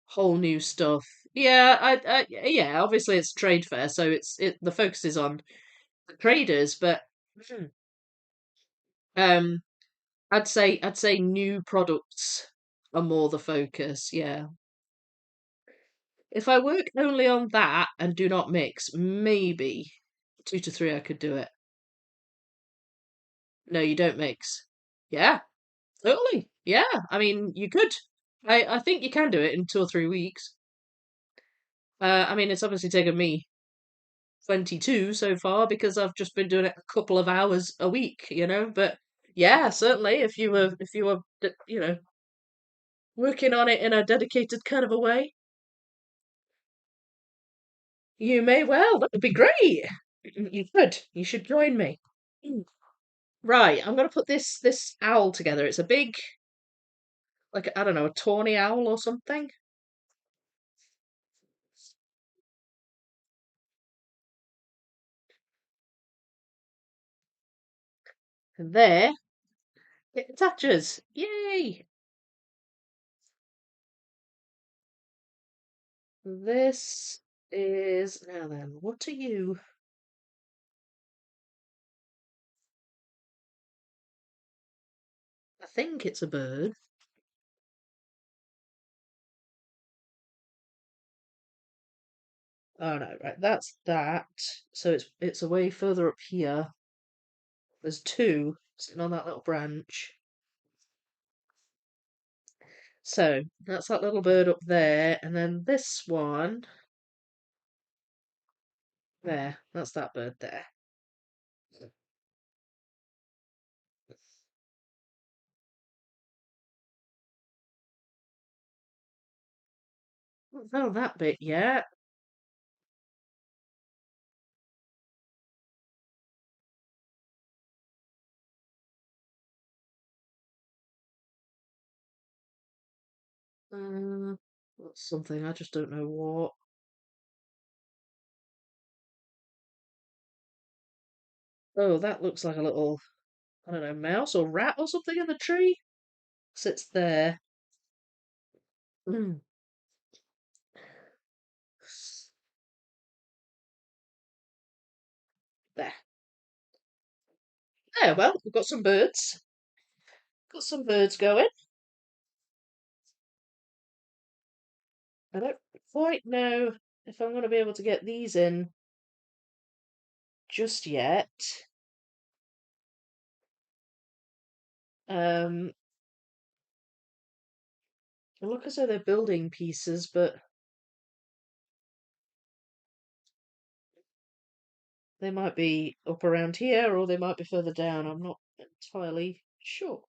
whole new stuff. Yeah, yeah. Obviously, it's a trade fair, so the focus is on the traders. But hmm, um, I'd say new products are more the focus. Yeah. If I work only on that and do not mix, maybe 2 to 3 I could do it. No, you don't mix. Yeah, totally. Yeah, I mean you could. I think you can do it in 2 or 3 weeks. I mean, it's obviously taken me 22 so far because I've just been doing it a couple of hours a week, But yeah, certainly if you were working on it in a dedicated kind of a way, you may well. That would be great. You could. You should join me. Mm. Right, I'm gonna put this owl together. It's a big, like I don't know, a tawny owl or something. And there it attaches. Yay! This is now then. What are you? I think it's a bird. Oh no, right, that's that. So it's a way further up here. There's two sitting on that little branch. So that's that little bird up there, and then this one there. That's that bird there. Haven't found that bit yet. That's something, I just don't know what. Oh, that looks like a little, I don't know, mouse or rat or something in the tree. Sits there. Mm. There. There, well, we've got some birds. Got some birds going. I don't quite know if I'm going to be able to get these in just yet. Um, they look as though they're building pieces, but they might be up around here or they might be further down. I'm not entirely sure.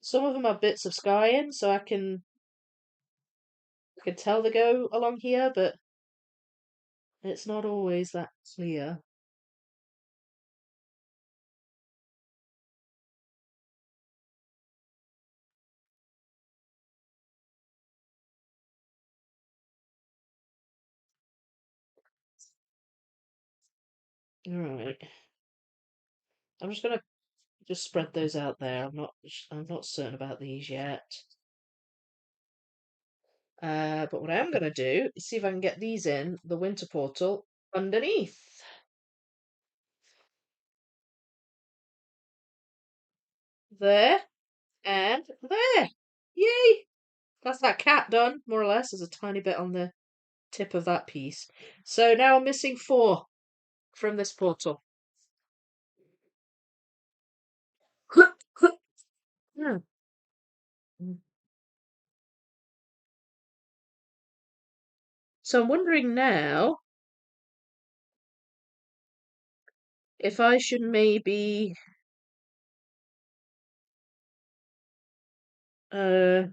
Some of them are bits of sky in, so I can tell they go along here, but it's not always that clear. All right. I'm just gonna just spread those out there. I'm not certain about these yet. But what I am gonna do is see if I can get these in the winter portal underneath. There and there. Yay! That's that cat done, more or less. There's a tiny bit on the tip of that piece. So now I'm missing 4 from this portal. Hmm. So I'm wondering now if I should maybe uh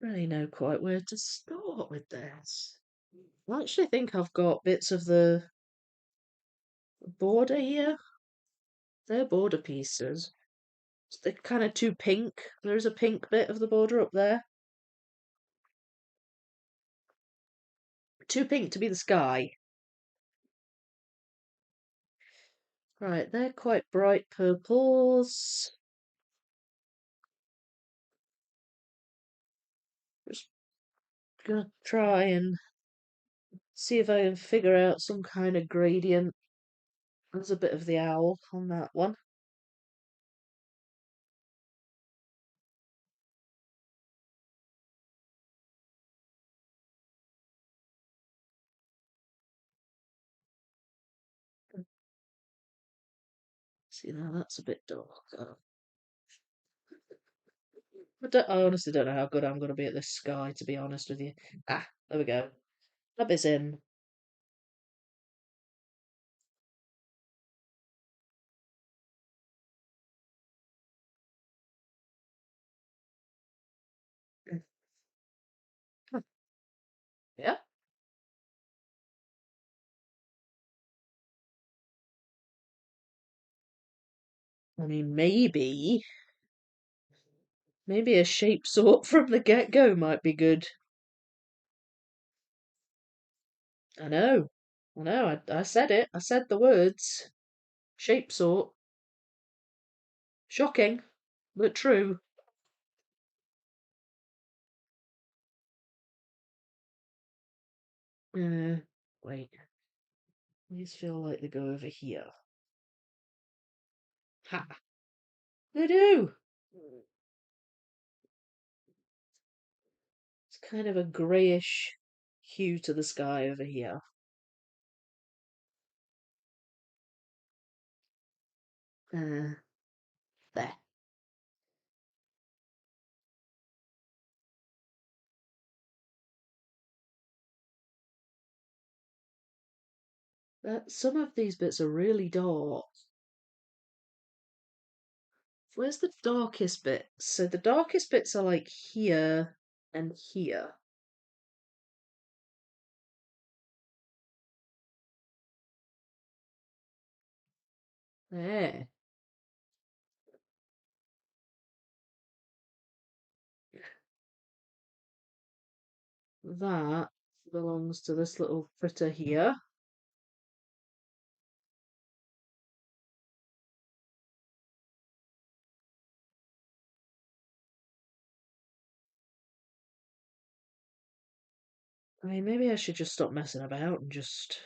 really know quite where to start with this. I actually think I've got bits of the border here. They're border pieces. They're kind of too pink. There's a pink bit of the border up there. Too pink to be the sky. Right, they're quite bright purples. Just gonna try and see if I can figure out some kind of gradient. There's a bit of the owl on that one. See, now that's a bit darker. I honestly don't know how good I'm going to be at this sky, to be honest with you. Ah, there we go. That bit's in. Hmm. Yeah. I mean, maybe a shape sort from the get-go might be good. I know. I know. I said it. I said the words. Shape sort. Shocking, but true. Uh, wait. These feel like they go over here. Ha! They do! It's kind of a greyish hue to the sky over here. Uh, there. Some of these bits are really dark. Where's the darkest bits? So the darkest bits are like here and here. There. That belongs to this little critter here. I mean, maybe I should just stop messing about and just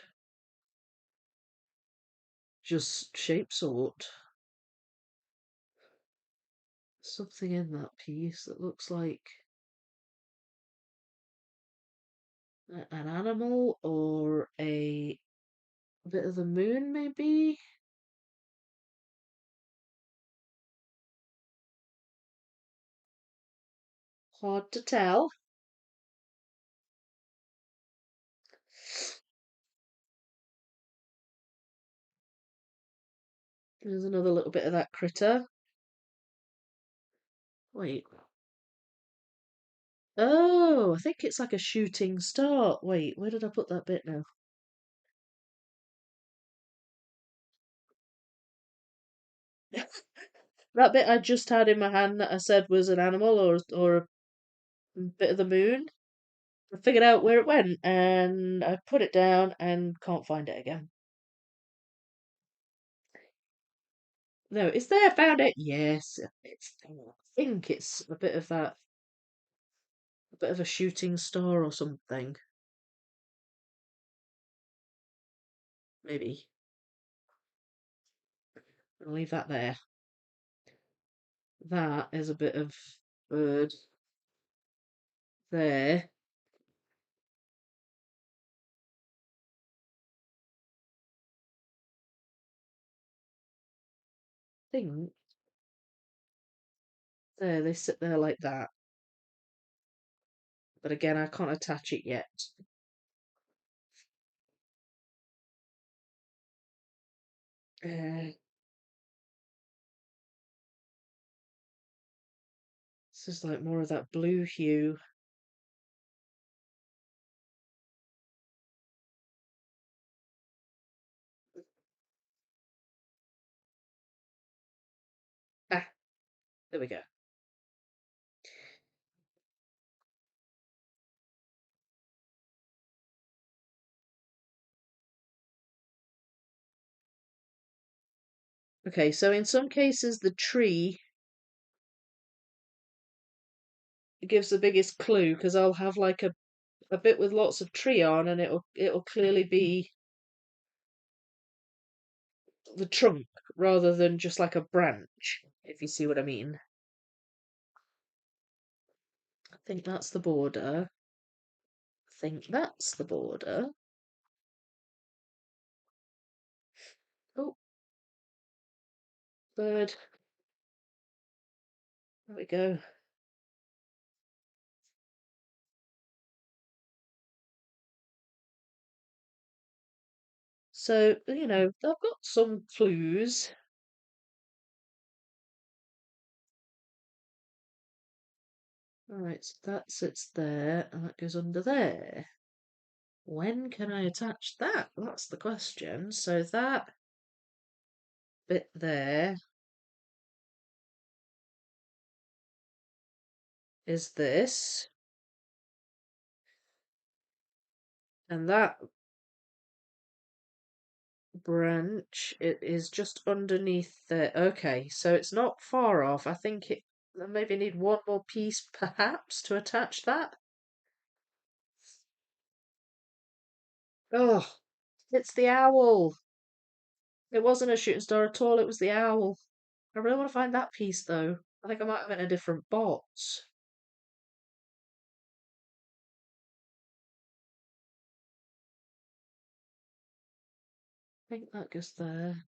shape sort something in that piece that looks like an animal or a bit of the moon, maybe? Hard to tell. There's another little bit of that critter. Wait. Oh, I think it's like a shooting star. Wait, where did I put that bit now? That bit I just had in my hand that I said was an animal or a bit of the moon. I figured out where it went and I put it down and can't find it again. No, it's there. Found it. Yes, it's. I think it's a bit of that, a bit of a shooting star or something. Maybe. I'll leave that there. That is a bit of bird there. Think there they sit there like that. But again, I can't attach it yet. Uh, this is like more of that blue hue. Ah, there we go. Okay, so in some cases the tree gives the biggest clue because I'll have like a bit with lots of tree on and it'll clearly be the trunk rather than just like a branch, if you see what I mean. I think that's the border. I think that's the border. Oh, bird. There we go. So, I've got some clues. Alright, so that sits there and that goes under there. When can I attach that? That's the question. So that bit there is this, and that branch it is just underneath there. Okay, so it's not far off. I think I maybe need one more piece perhaps to attach that. Oh, it's the owl. It wasn't a shooting star at all, it was the owl. I really want to find that piece though. I think I might have it in a different box. I think that goes there.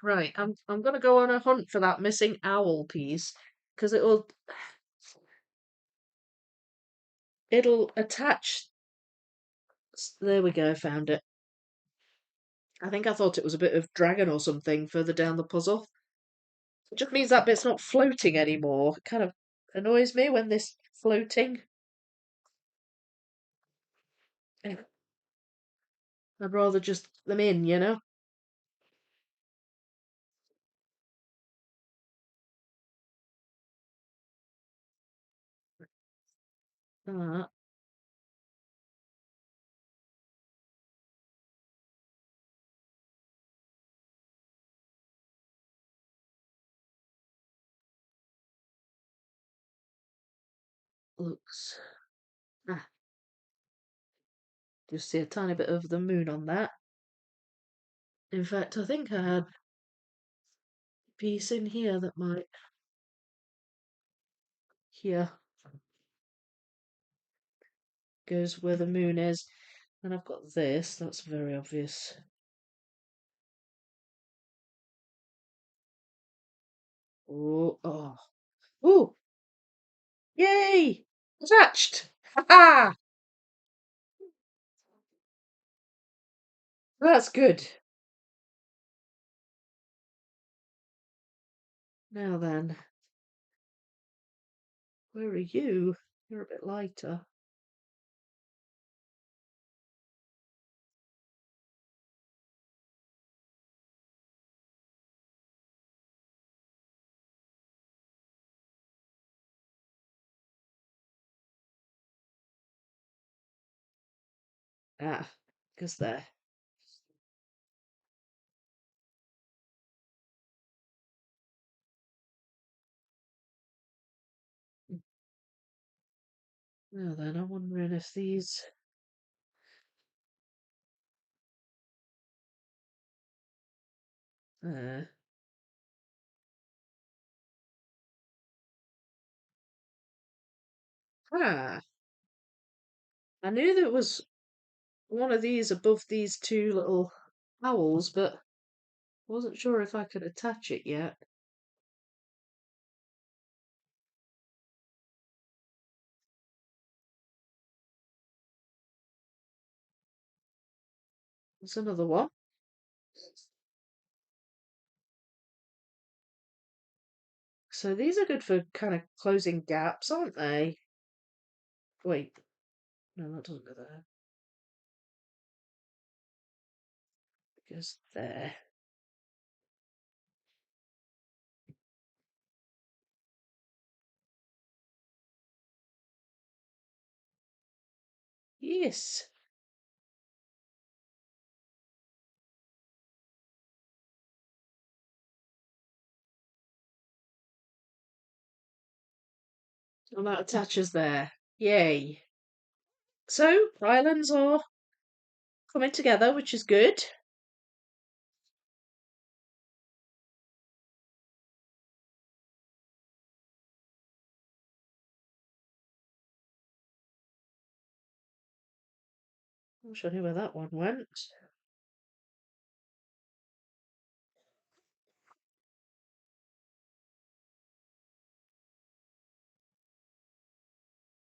Right, I'm gonna go on a hunt for that missing owl piece because it'll attach There we go, found it. I think I thought it was a bit of dragon or something further down the puzzle. It just means that bit's not floating anymore. It kind of annoys me when this floating. Eh, I'd rather just them in, you know? That looks. Ah, just see a tiny bit of the moon on that. In fact, I think I had a piece in here that might. Here goes where the moon is. And I've got this, that's very obvious. Oh, oh. Ooh! Yay! Attached! Ha ha! That's good. Now then, where are you? You're a bit lighter. Ah, because there. Now then, I'm wondering if these. Uh, ah, I knew there was one of these above these two little owls, but wasn't sure if I could attach it yet. There's another one. So these are good for kind of closing gaps, aren't they? Wait, no, that doesn't go there. It goes there. Yes. And that attaches there. Yay. So, islands are coming together, which is good. I'll show you where that one went.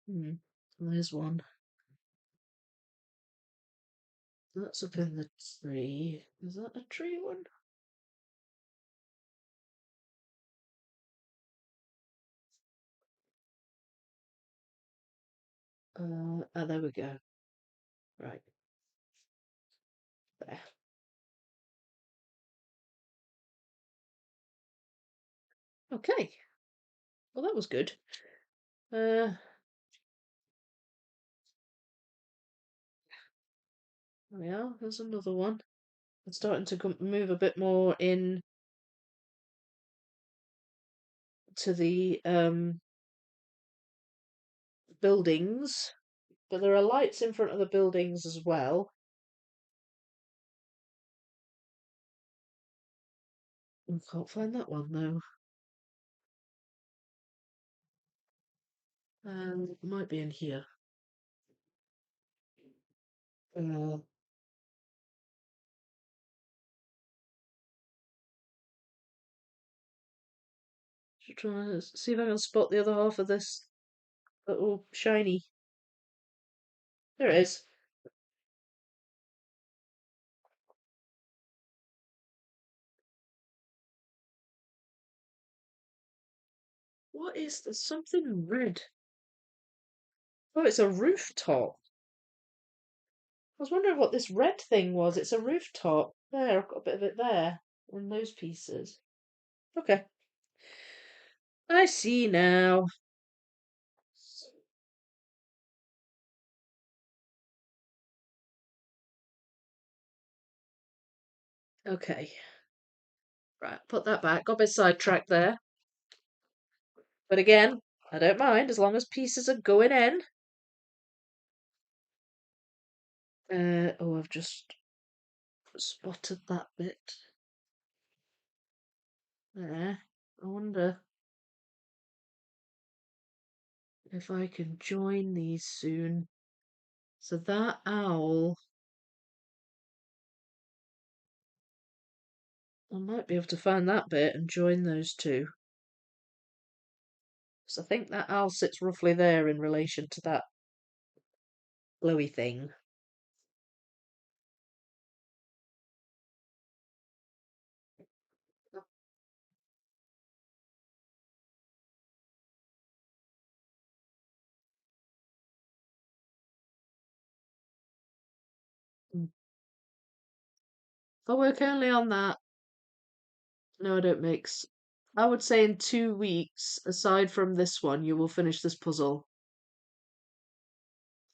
Hmm. There's one. That's up in the tree. Is that a tree one? There we go. Right, there. Okay. Well, that was good. There we are. There's another one. It's starting to move a bit more in to the buildings, but there are lights in front of the buildings as well. I can't find that one though. It might be in here. Uh, Should try and see if I can spot the other half of this little shiny. There it is. What is this? Something red. Oh, it's a rooftop. I was wondering what this red thing was. It's a rooftop. There, I've got a bit of it there in those pieces. Okay, I see now. Okay, right, put that back. Got a bit sidetracked there. But again, I don't mind as long as pieces are going in. Oh, I've just spotted that bit there. I wonder if I can join these soon. So that owl, I might be able to find that bit and join those two. So I think that owl sits roughly there in relation to that glowy thing. Mm. If I work only on that, no, I don't mix. I would say in 2 weeks, aside from this one, you will finish this puzzle.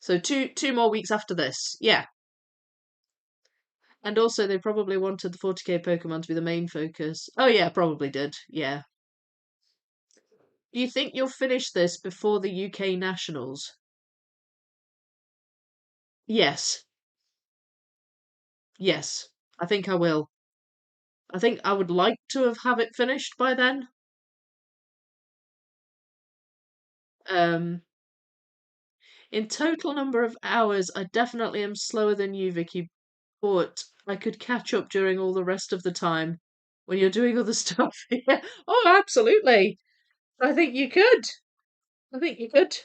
So two more weeks after this. Yeah. And also they probably wanted the 40k Pokemon to be the main focus. Oh yeah, probably did. Yeah. Do you think you'll finish this before the UK Nationals? Yes. Yes. I think I will. I think I would like to have it finished by then. Um in total number of hours, I definitely am slower than you, Vicky, but I could catch up during all the rest of the time when you're doing other stuff. Yeah. Oh, absolutely. I think you could. I think you could.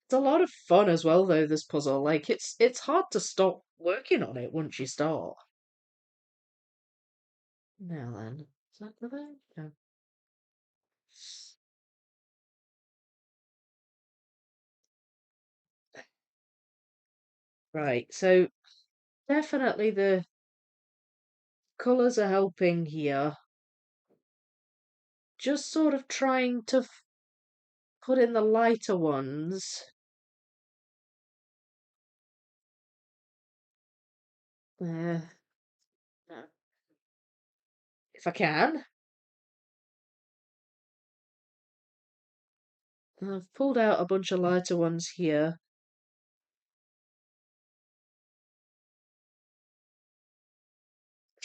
It's a lot of fun as well, though, this puzzle. Like it's hard to stop working on it once you start. Now then, is that the thing? No. Right, so definitely the colours are helping here. Just sort of trying to put in the lighter ones. Uh, if I can. I've pulled out a bunch of lighter ones here.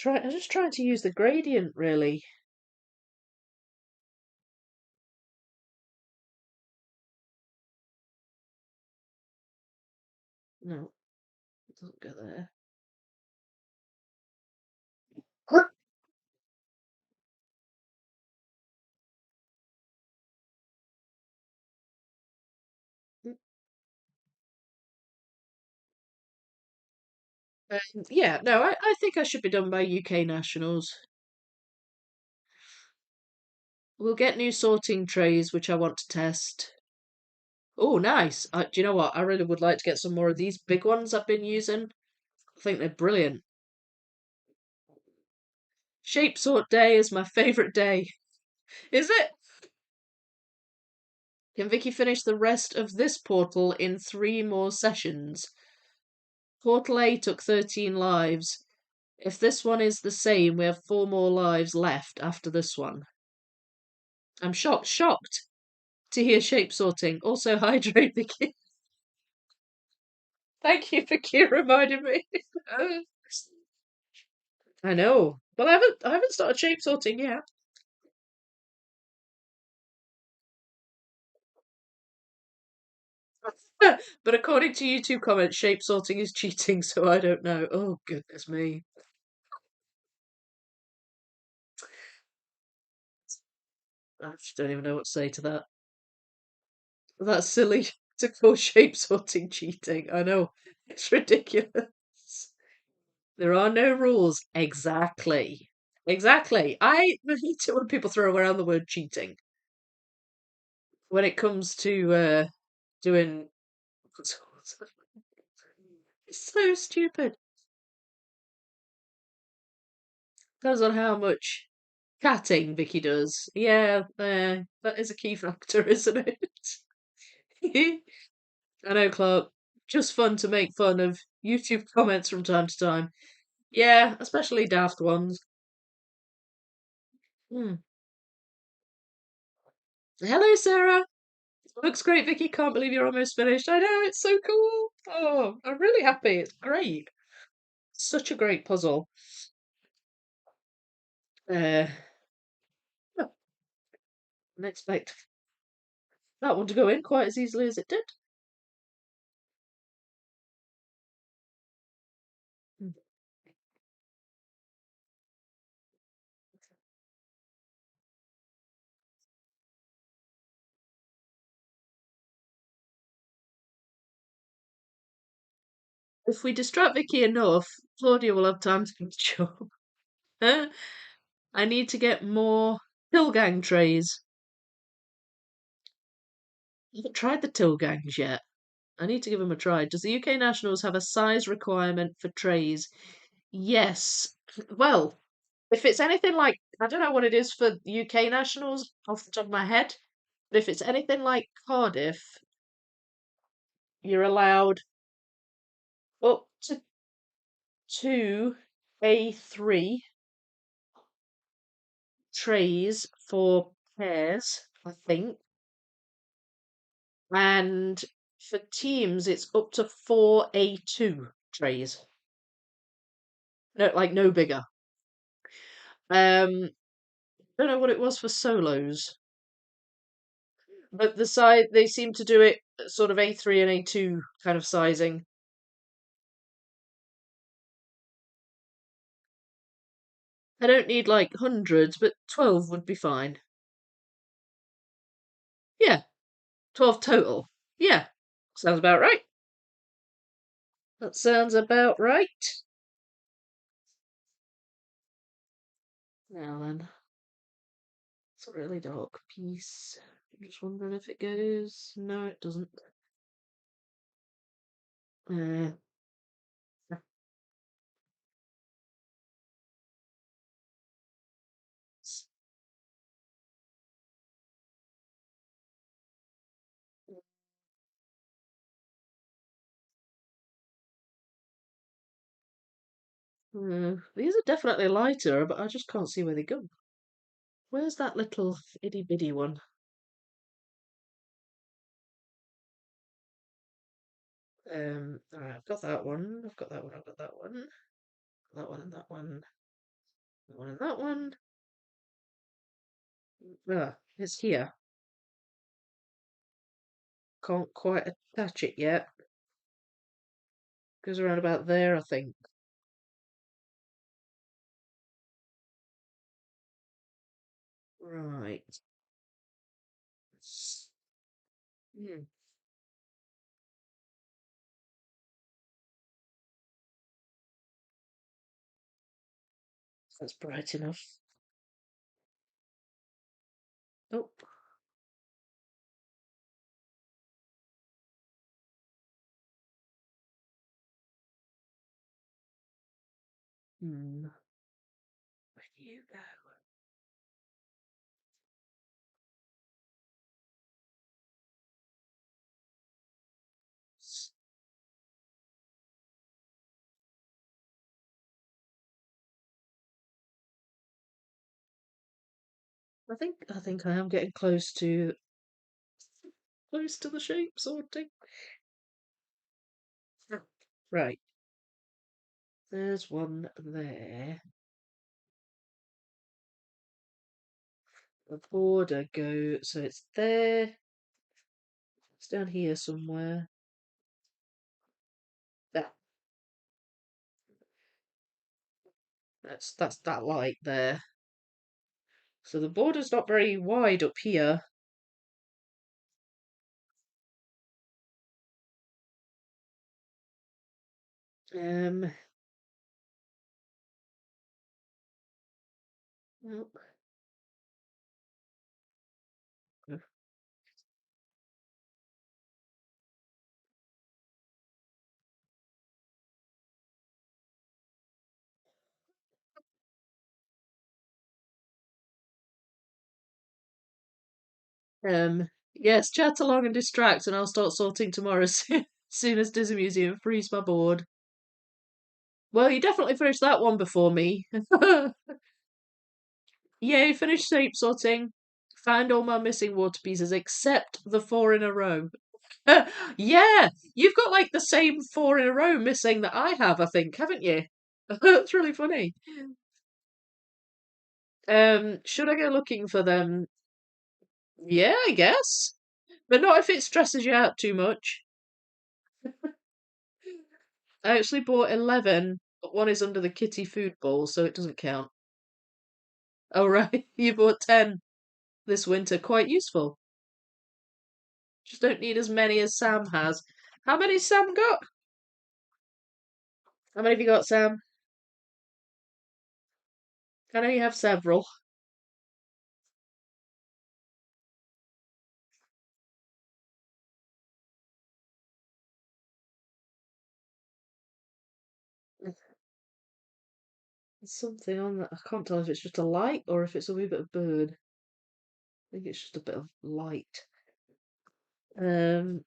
I'm just trying to use the gradient, really. No, it doesn't go there. Yeah, no, I think I should be done by UK Nationals. We'll get new sorting trays, which I want to test. Oh, nice. Do you know what? I really would like to get some more of these big ones I've been using. I think they're brilliant. Shape sort day is my favourite day. Is it? Can Vicky finish the rest of this portal in 3 more sessions? Portal A took 13 lives. If this one is the same, we have 4 more lives left after this one. I'm shocked to hear shape sorting. Also, hydrate Vicky. Thank you for reminding me. I know. Well, I haven't started shape sorting yet. But according to YouTube comments, shape sorting is cheating, so I don't know. Oh goodness me. I just don't even know what to say to that. That's silly to call shape sorting cheating. I know. It's ridiculous. There are no rules. Exactly. exactly. I hate it when people throw around the word cheating when it comes to doing. It's so stupid. Depends on how much catting Vicky does. Yeah, that is a key factor, isn't it? I know, Clark. Just fun to make fun of YouTube comments from time to time. Yeah, especially daft ones. Hmm. Hello, Sarah. Looks great, Vicky. Can't believe you're almost finished. I know, it's so cool. Oh, I'm really happy. It's great. Such a great puzzle. Uh, oh, didn't expect that one to go in quite as easily as it did. Hmm. If we distract Vicky enough, Claudia will have time to catch up. I need to get more Tilgang trays. I haven't tried the Tilgangs yet. I need to give them a try. Does the UK Nationals have a size requirement for trays? Yes. Well, if it's anything like, I don't know what it is for UK Nationals off the top of my head, but if it's anything like Cardiff, you're allowed up to two A3 trays for pairs, I think. And for teams, it's up to four A2 trays. No, like no bigger. Don't know what it was for solos, but the size they seem to do it sort of A3 and A2 kind of sizing. I don't need like hundreds, but 12 would be fine. Yeah, 12 total. Yeah, sounds about right. That sounds about right. Now then, it's a really dark piece. I'm just wondering if it goes. No, it doesn't. Uh, these are definitely lighter, but I just can't see where they go. Where's that little itty bitty one? Alright, I've got that one. I've got that one. I've got that one. That one and that one. That one and that one. Ah, it's here. Can't quite attach it yet. Goes around about there, I think. Right. Hmm, that's bright enough. Oh. Where do you go? I think I am getting close to the shape sorting. Ah, right. There's one there. The border go so it's there. It's down here somewhere. That that's that light there. So the border's not very wide up here. Um, Nope. Yes, chat along and distract, and I'll start sorting tomorrow soon as Disney Museum frees my board. Well, you definitely finished that one before me. Yay, finished shape sorting. Found all my missing water pieces except the four in a row. Yeah, you've got like the same four in a row missing that I have, I think, haven't you? That's really funny. Should I go looking for them? Yeah, I guess. But not if it stresses you out too much. I actually bought 11, but one is under the kitty food bowl, so it doesn't count. Oh, right. You bought 10 this winter. Quite useful. Just don't need as many as Sam has. How many's Sam got? How many have you got, Sam? I know you have several. There's something on that. I can't tell if it's just a light or if it's a wee bit of bird. I think it's just a bit of light. Um,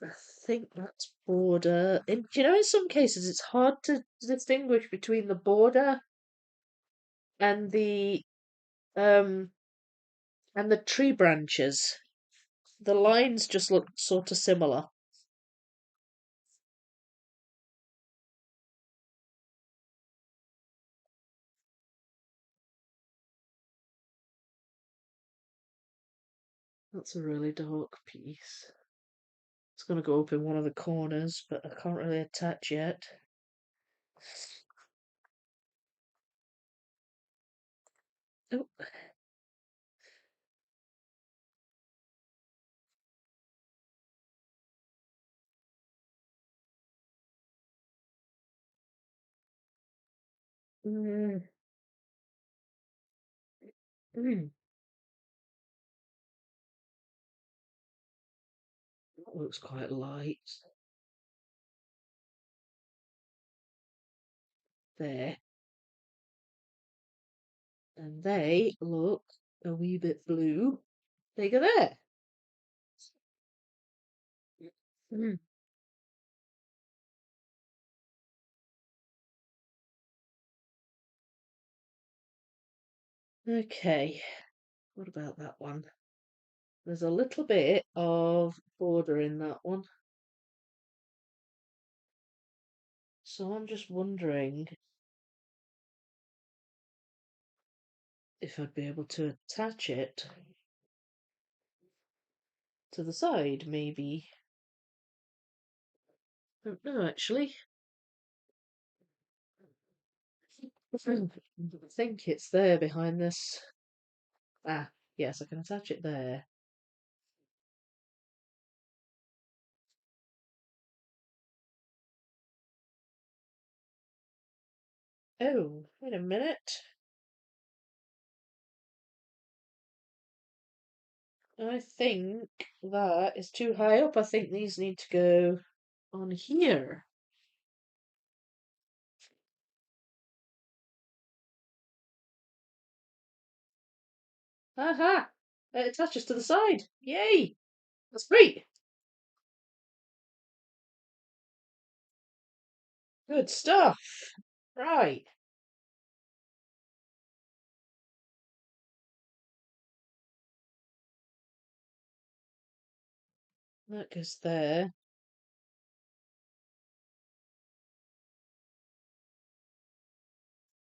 I think that's border. Do you know, in some cases, it's hard to distinguish between the border and um the tree branches. The lines just look sort of similar. That's a really dark piece. It's going to go up in one of the corners, but I can't really attach yet. Oh, mm, mm, that looks quite light. There. And they look a wee bit blue. They go there. Mm. Okay, what about that one? There's a little bit of border in that one. So I'm just wondering if I'd be able to attach it to the side, maybe. Don't know, actually. I think it's there behind this. Ah, yes, I can attach it there. Oh, wait a minute. I think that is too high up. I think these need to go on here. Aha! It attaches to the side. Yay! That's great. Good stuff. Right. That goes there.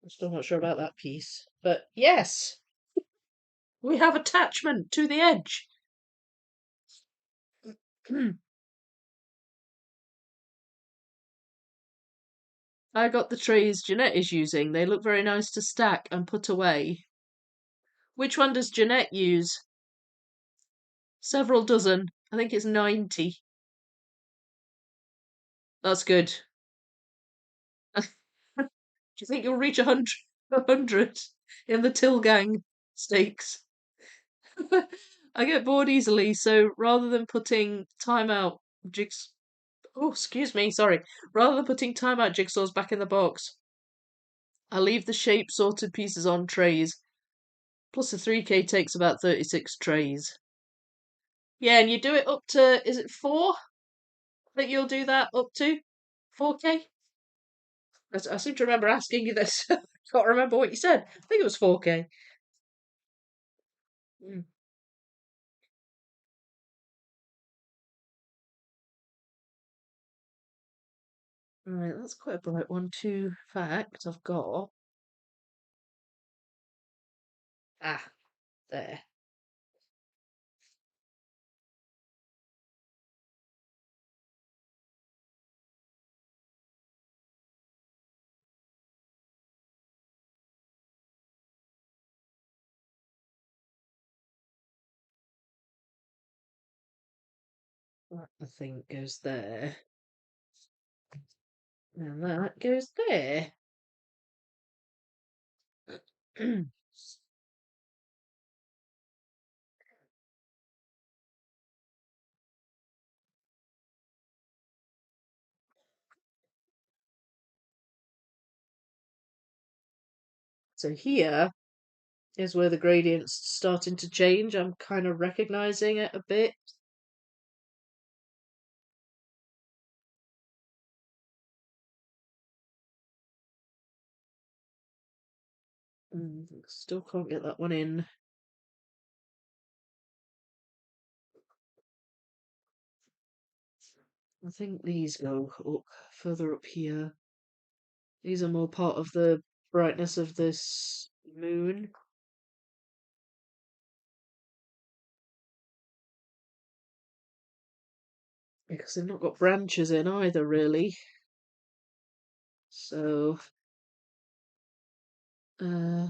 I'm still not sure about that piece. But yes, we have attachment to the edge. I got the trays Jeanette is using. They look very nice to stack and put away. Which one does Jeanette use? Several dozen. I think it's 90. That's good. Do you think you'll reach 100, 100 in the Tilgang stakes? I get bored easily, so rather than putting timeout jigs, oh, excuse me, sorry, rather than putting timeout jigsaws back in the box, I leave the shape sorted pieces on trays. Plus the 3K takes about 36 trays. Yeah, and you do it up to, is it 4 that you'll do that up to? 4K? I seem to remember asking you this. I can't remember what you said. I think it was 4K. Mm. Right, that's quite a bright one. Two fact I've got. Ah, there. That I think goes there. And that goes there. So here is where the gradient's starting to change. I'm kind of recognizing it a bit. Still can't get that one in. I think these go up further up here. These are more part of the brightness of this moon. Because they've not got branches in either, really. So, uh,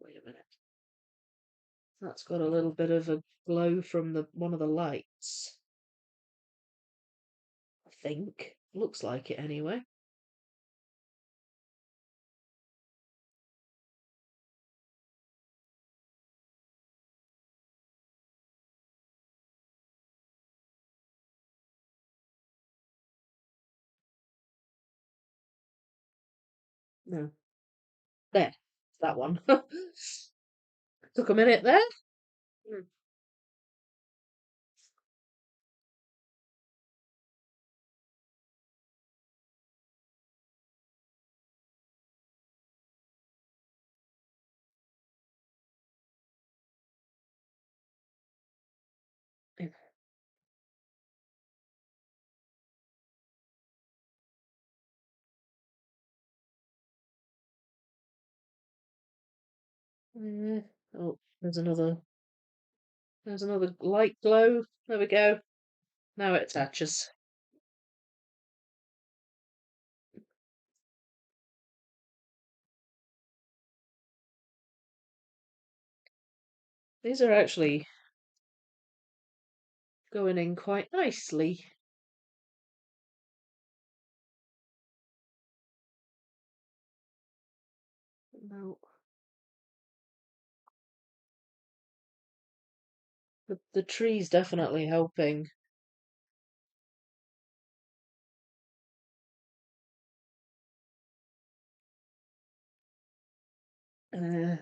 wait a minute. That's got a little bit of a glow from the one of the lights. I think. Looks like it anyway. No. There. That one. Took a minute there. Hmm. Uh, oh, there's another light glow. There we go. Now it attaches. These are actually going in quite nicely. No, the tree's definitely helping. Uh,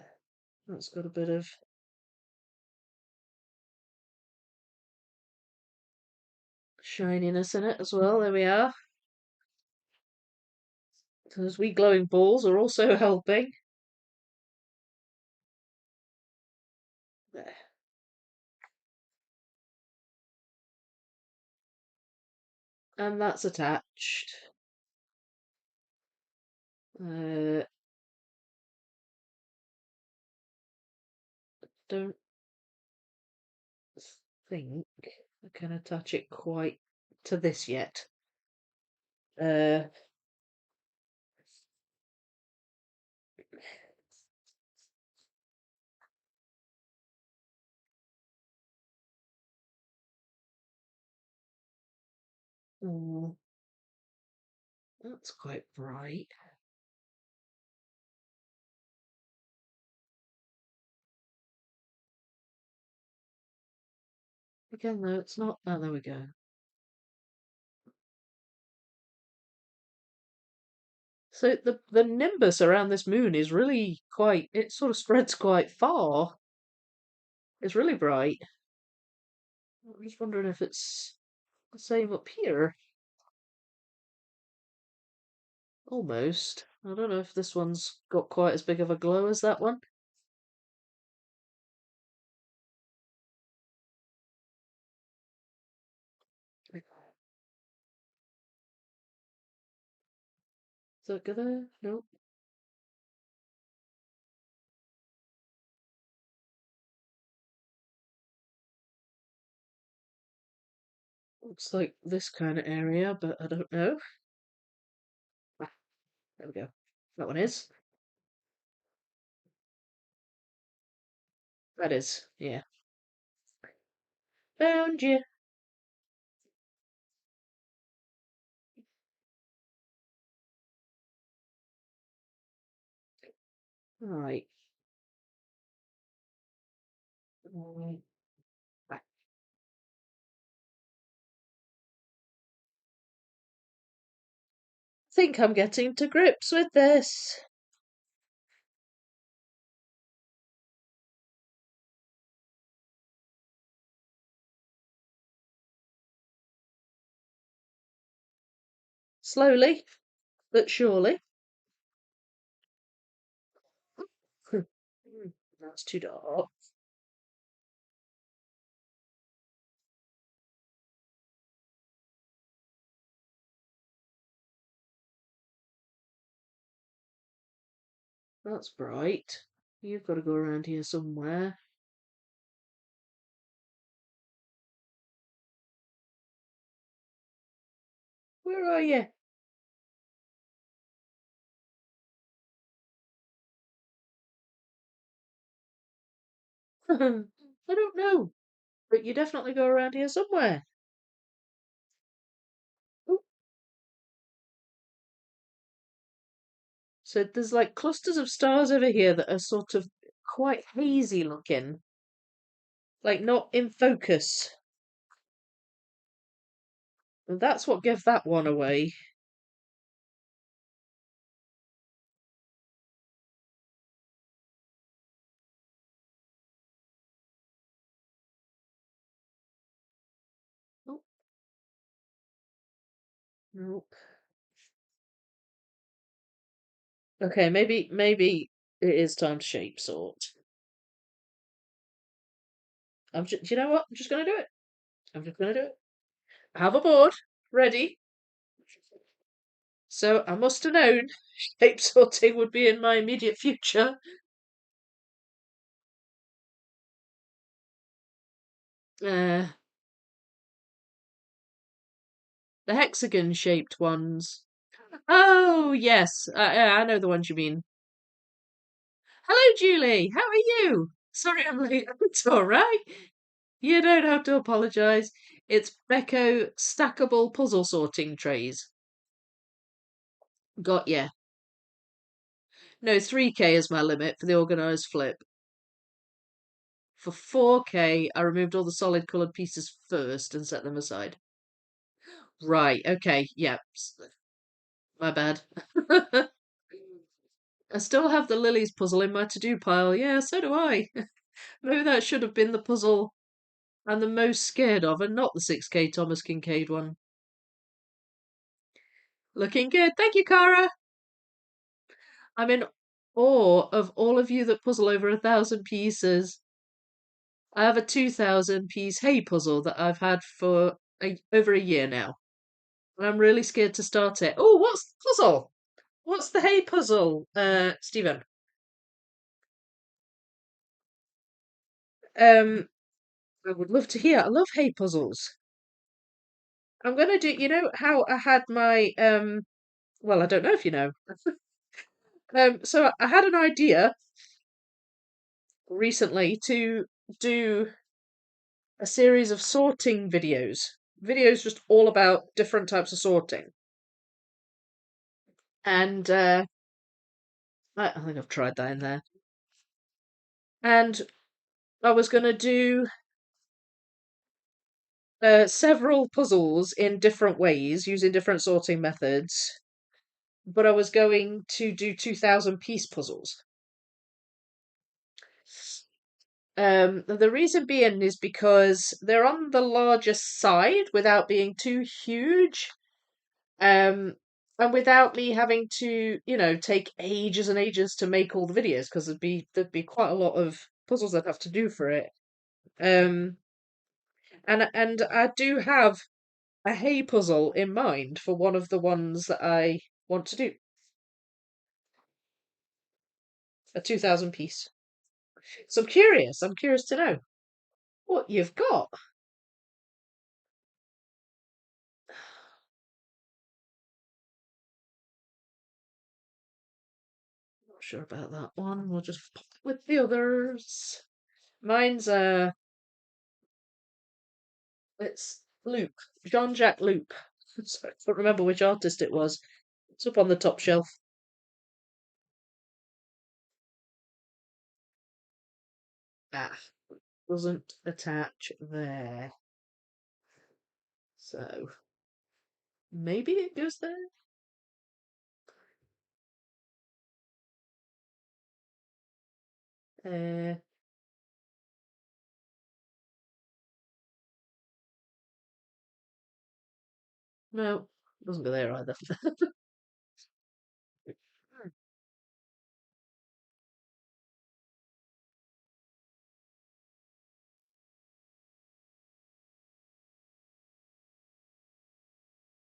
that's got a bit of shininess in it as well. There we are. Those wee glowing balls are also helping. There. And that's attached. Uh, don't think I can attach it quite to this yet. Uh, oh, that's quite bright. Again, though, it's not. Oh, there we go. So the nimbus around this moon is really quite. It sort of spreads quite far. It's really bright. I'm just wondering if it's the same up here. Almost. I don't know if this one's got quite as big of a glow as that one. Is that good there? Nope. Looks like this kind of area, but I don't know. Ah, there we go. That one is. That is. Yeah. Found you. Right. Mm, I think I'm getting to grips with this. Slowly, but surely. That's too dark. That's bright. You've got to go around here somewhere. Where are you? I don't know, but you definitely go around here somewhere. Ooh. So there's like clusters of stars over here that are sort of quite hazy looking, like not in focus. And that's what gave that one away. Oh, nope. Okay, maybe it is time to shape sort. Do you know what? I'm just gonna do it. I'm just gonna do it. I have a board ready. So I must have known shape sorting would be in my immediate future. Uh, the hexagon shaped ones. Oh, yes. I know the ones you mean. Hello, Julie. How are you? Sorry I'm late. It's all right. You don't have to apologise. It's Becco stackable puzzle sorting trays. Got ya. No, 3K is my limit for the organised flip. For 4K, I removed all the solid coloured pieces first and set them aside. Right, okay, yeah. My bad. I still have the lilies puzzle in my to-do pile. Yeah, so do I. Maybe that should have been the puzzle I'm the most scared of and not the 6K Thomas Kincaid one. Looking good. Thank you, Cara. I'm in awe of all of you that puzzle over 1,000 pieces. I have a 2,000 piece hay puzzle that I've had for over a year now. And I'm really scared to start it. Oh, what's the puzzle? What's the hay puzzle, Stephen? I would love to hear. I love hay puzzles. I'm gonna do, you know how I had my well, I don't know if you know. So I had an idea recently to do a series of sorting videos just all about different types of sorting. And I think I've tried that in there. And I was going to do several puzzles in different ways using different sorting methods, but I was going to do 2000 piece puzzles. The reason being is because they're on the larger side without being too huge, um, and without me having to, take ages and ages to make all the videos because there'd be quite a lot of puzzles I'd have to do for it. Um, and I do have a hay puzzle in mind for one of the ones that I want to do, a 2000 piece. So I'm curious to know what you've got. Not sure about that one. We'll just pop it with the others. Mine's it's Luke, Jean-Jacques Luke. So I can't remember which artist it was. It's up on the top shelf. Ah, doesn't attach there. So maybe it goes there. Uh, no, doesn't go there either.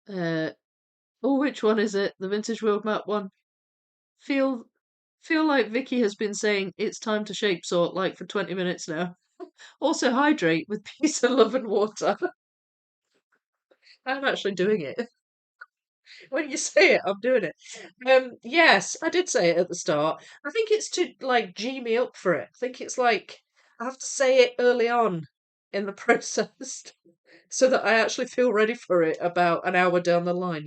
Uh, oh, which one is it? The Vintage World Map one. Feel feel like Vicky has been saying it's time to shape sort like for 20 minutes now. Also hydrate with peace and love and water. I'm actually doing it. When you say it, I'm doing it. Yes, I did say it at the start. I think it's to like G me up for it. I think it's like I have to say it early on in the process so that I actually feel ready for it about an hour down the line.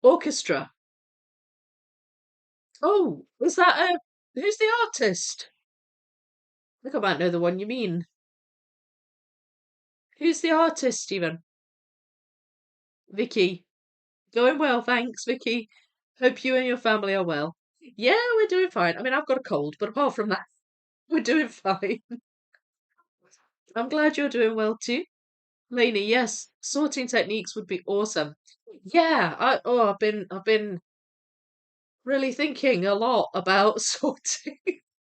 Orchestra. Oh, is that who's the artist? I think I might know the one you mean. Who's the artist, Stephen? Vicky. Going well, thanks, Vicky. Hope you and your family are well. Yeah, we're doing fine. I mean, I've got a cold, but apart from that, we're doing fine. I'm glad you're doing well too. Lainey, yes, sorting techniques would be awesome. Yeah, I've been really thinking a lot about sorting.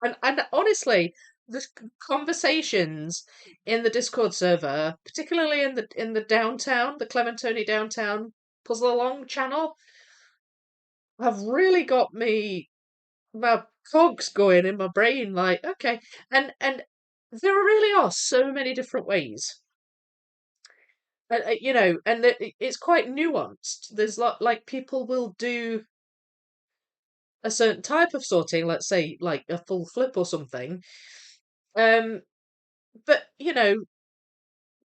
And honestly, the conversations in the Discord server, particularly in the downtown, the Clementoni downtown puzzle along channel, have really got my cogs going in my brain. Like, okay, and there really are so many different ways, and it's quite nuanced. There's like people will do a certain type of sorting, let's say like a full flip or something. Um, but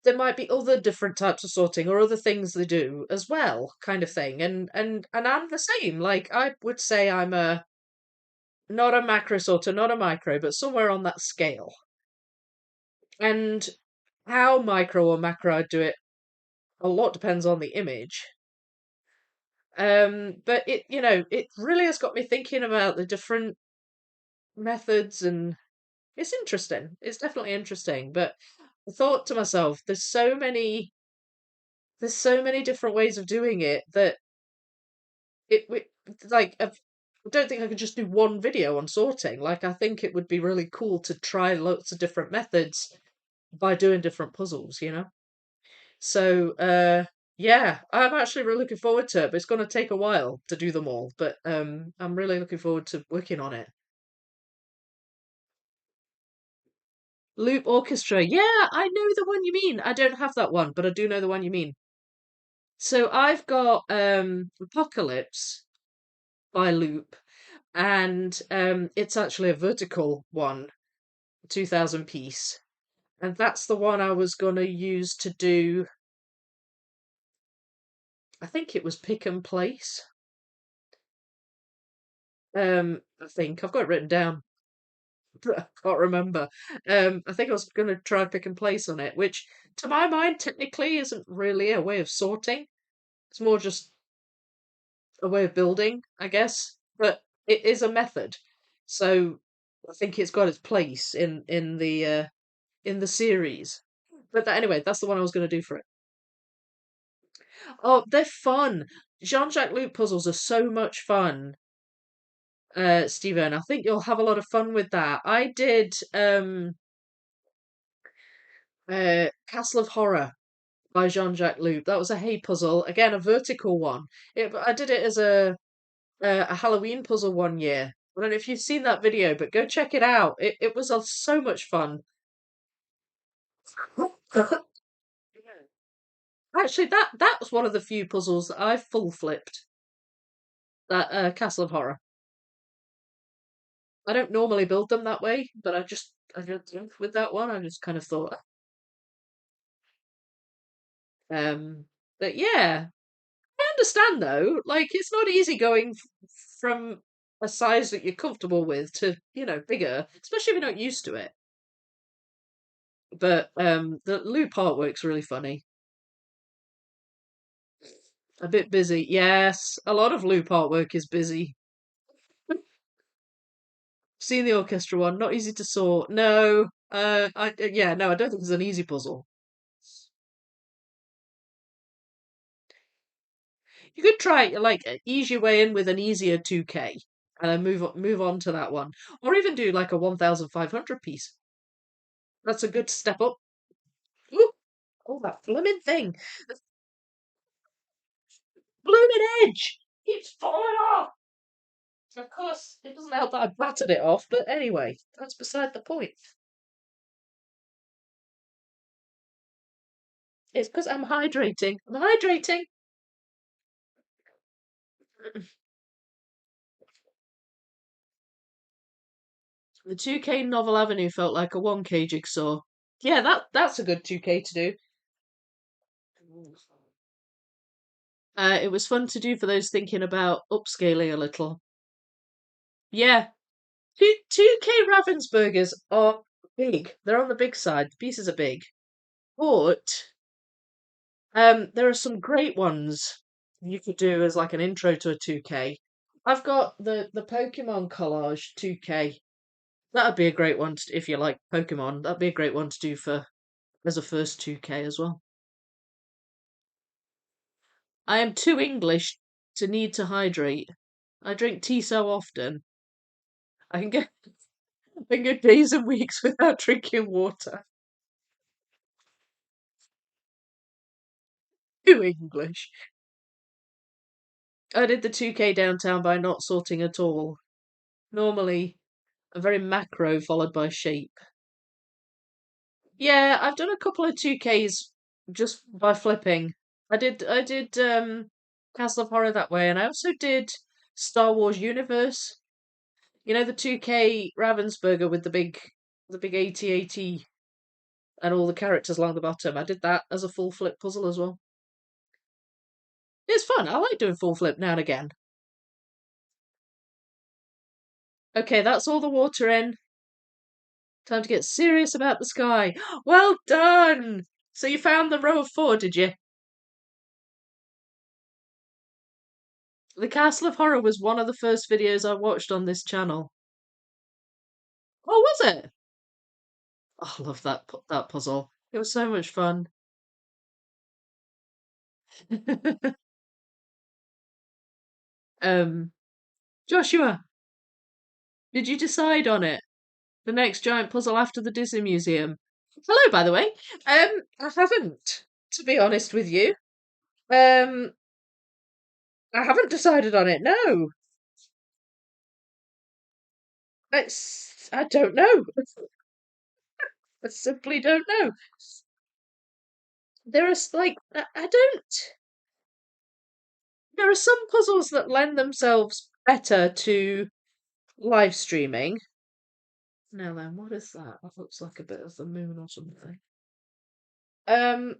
there might be other different types of sorting or other things they do as well, kind of thing. And I'm the same. Like I would say I'm a not a macro sorter, not a micro, but somewhere on that scale. And how micro or macro I do it, a lot depends on the image. But it really has got me thinking about the different methods, and it's interesting. It's definitely interesting. But I thought to myself, there's so many different ways of doing it that like I don't think I could just do one video on sorting. Like I think it would be really cool to try lots of different methods by doing different puzzles. So yeah, I'm actually really looking forward to it, but it's going to take a while to do them all. But I'm really looking forward to working on it. Loop Orchestra. Yeah, I know the one you mean. I don't have that one, but I do know the one you mean. So I've got Apocalypse by Loop, and it's actually a vertical one, 2000 piece. And that's the one I was gonna use to do, I think it was pick and place. I think I've got it written down, but I can't remember. I think I was going to try pick and place on it, which to my mind technically isn't really a way of sorting. It's more just a way of building, I guess, but it is a method. So I think it's got its place in the series. But anyway, that's the one I was going to do for it. Oh, they're fun. Jean-Jacques Loop puzzles are so much fun, Stephen. I think you'll have a lot of fun with that. I did Castle of Horror by Jean-Jacques Loop. That was a hay puzzle, again a vertical one. I did it as a Halloween puzzle one year. I don't know if you've seen that video, but go check it out. It was so much fun. Actually, that was one of the few puzzles that I full flipped. That Castle of Horror. I don't normally build them that way, but I just with that one, I just kind of thought, um, but yeah, I understand though. Like, it's not easy going from a size that you're comfortable with to, bigger, especially if you're not used to it. But the loop artwork's really funny. A bit busy. Yes, a lot of loop artwork is busy. Seen the orchestra one, not easy to sort. No, yeah, no, I don't think it's an easy puzzle. You could try like ease your way in with an easier 2K and then move on to that one. Or even do like a 1500 piece. That's a good step up. Ooh, oh, that blooming thing. The blooming edge keeps falling off. Of course, it doesn't help that I battered it off, but anyway, that's beside the point. It's because I'm hydrating. I'm hydrating. The 2K Novel Avenue felt like a 1K jigsaw. Yeah, that's a good 2K to do. It was fun to do for those thinking about upscaling a little. Yeah, 2K Ravensburgers are big. They're on the big side. The pieces are big, but there are some great ones you could do as like an intro to a 2K. I've got the Pokemon collage 2K. That'd be a great one if you like Pokemon. That'd be a great one to do for as a first 2K as well. I am too English to need to hydrate. I drink tea so often. I can get I can go days and weeks without drinking water. Too English. I did the 2K downtown by not sorting at all. Normally, a very macro followed by shape. Yeah, I've done a couple of 2Ks just by flipping. I did Castle of Horror that way, and I also did Star Wars Universe. You know the 2K Ravensburger with the big AT-AT and all the characters along the bottom. I did that as a full flip puzzle as well. It's fun. I like doing full flip now and again. Okay, that's all the water in. Time to get serious about the sky. Well done! So you found the row of four, did you? The Castle of Horror was one of the first videos I watched on this channel. Oh, was it? Oh, I love that puzzle. It was so much fun. um, Joshua, did you decide on it? The next giant puzzle after the Disney Museum? Hello, by the way. I haven't, to be honest with you. Um, I haven't decided on it. No, I don't know. I simply don't know. There is like I don't. There are some puzzles that lend themselves better to live streaming. Now then, what is that? That looks like a bit of the moon or something. Um,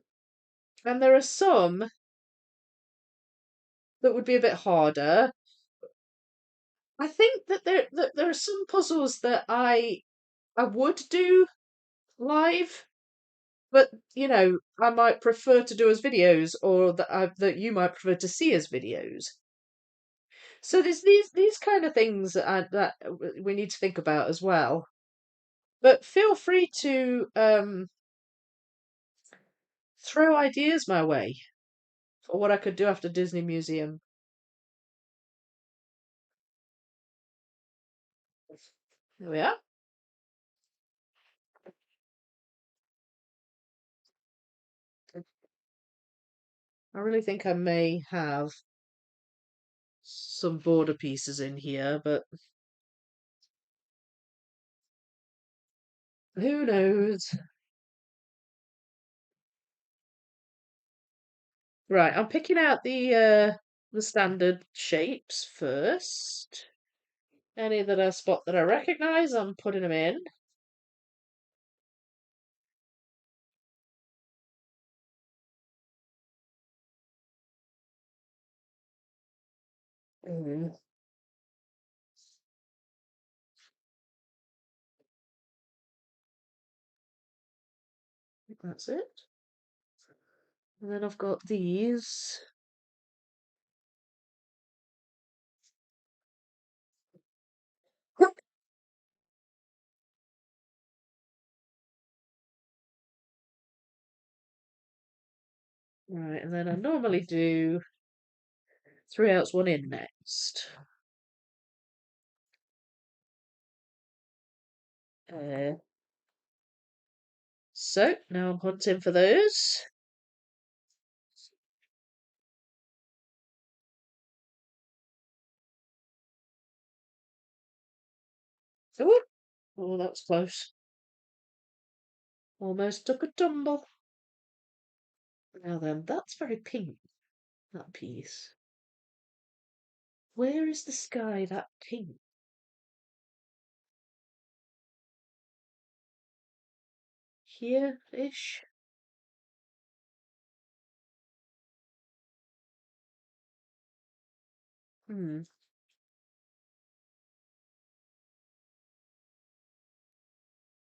and there are some that would be a bit harder. I think that there are some puzzles that I would do live, but I might prefer to do as videos, or that you might prefer to see as videos. So there's these kind of things that we need to think about as well. But feel free to throw ideas my way for what I could do after Disney Museum. There we are. I really think I may have some border pieces in here, but who knows? Right, I'm picking out the standard shapes first. Any that I spot that I recognize, I'm putting them in. Mm, I think that's it. And then I've got these. Right, and then I normally do three outs, one in next. Uh, so now I'm hunting for those. Oh, oh, that was close. Almost took a tumble. Now then, that's very pink, that piece. Where is the sky that pink? Here-ish? Hmm.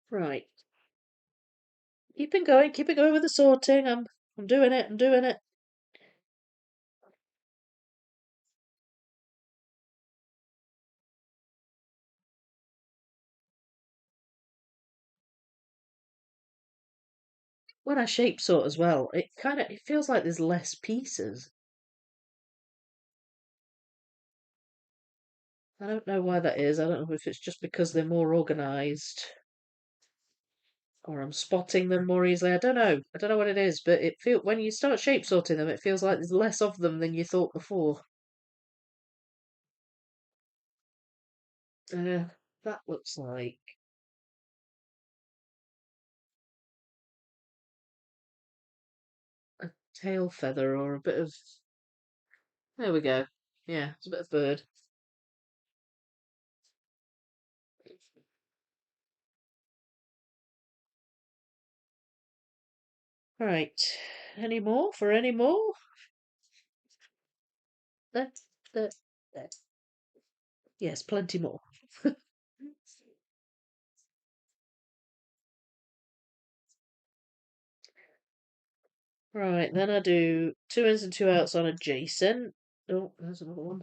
Right. Keep it going with the sorting. I'm doing it, I'm doing it. When I shape sort as well, it feels like there's less pieces. I don't know why that is. I don't know if it's just because they're more organized or I'm spotting them more easily. I don't know. I don't know what it is, but it feel when you start shape sorting them, it feels like there's less of them than you thought before. Uh, that looks like a tail feather or a bit of. There we go. Yeah, it's a bit of bird. Right. Any more for any more? That, that. Yes, plenty more. Right, then I do two ins and two outs on adjacent. Oh, there's another one.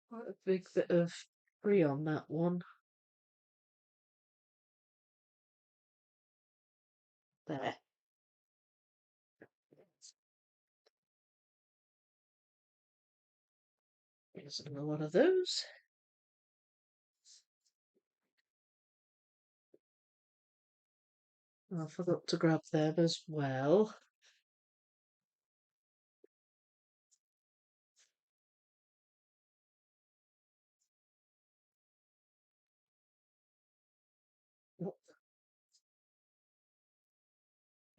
Quite a big bit of free on that one. There. Here's another one of those. Oh, I forgot to grab them as well. Oh,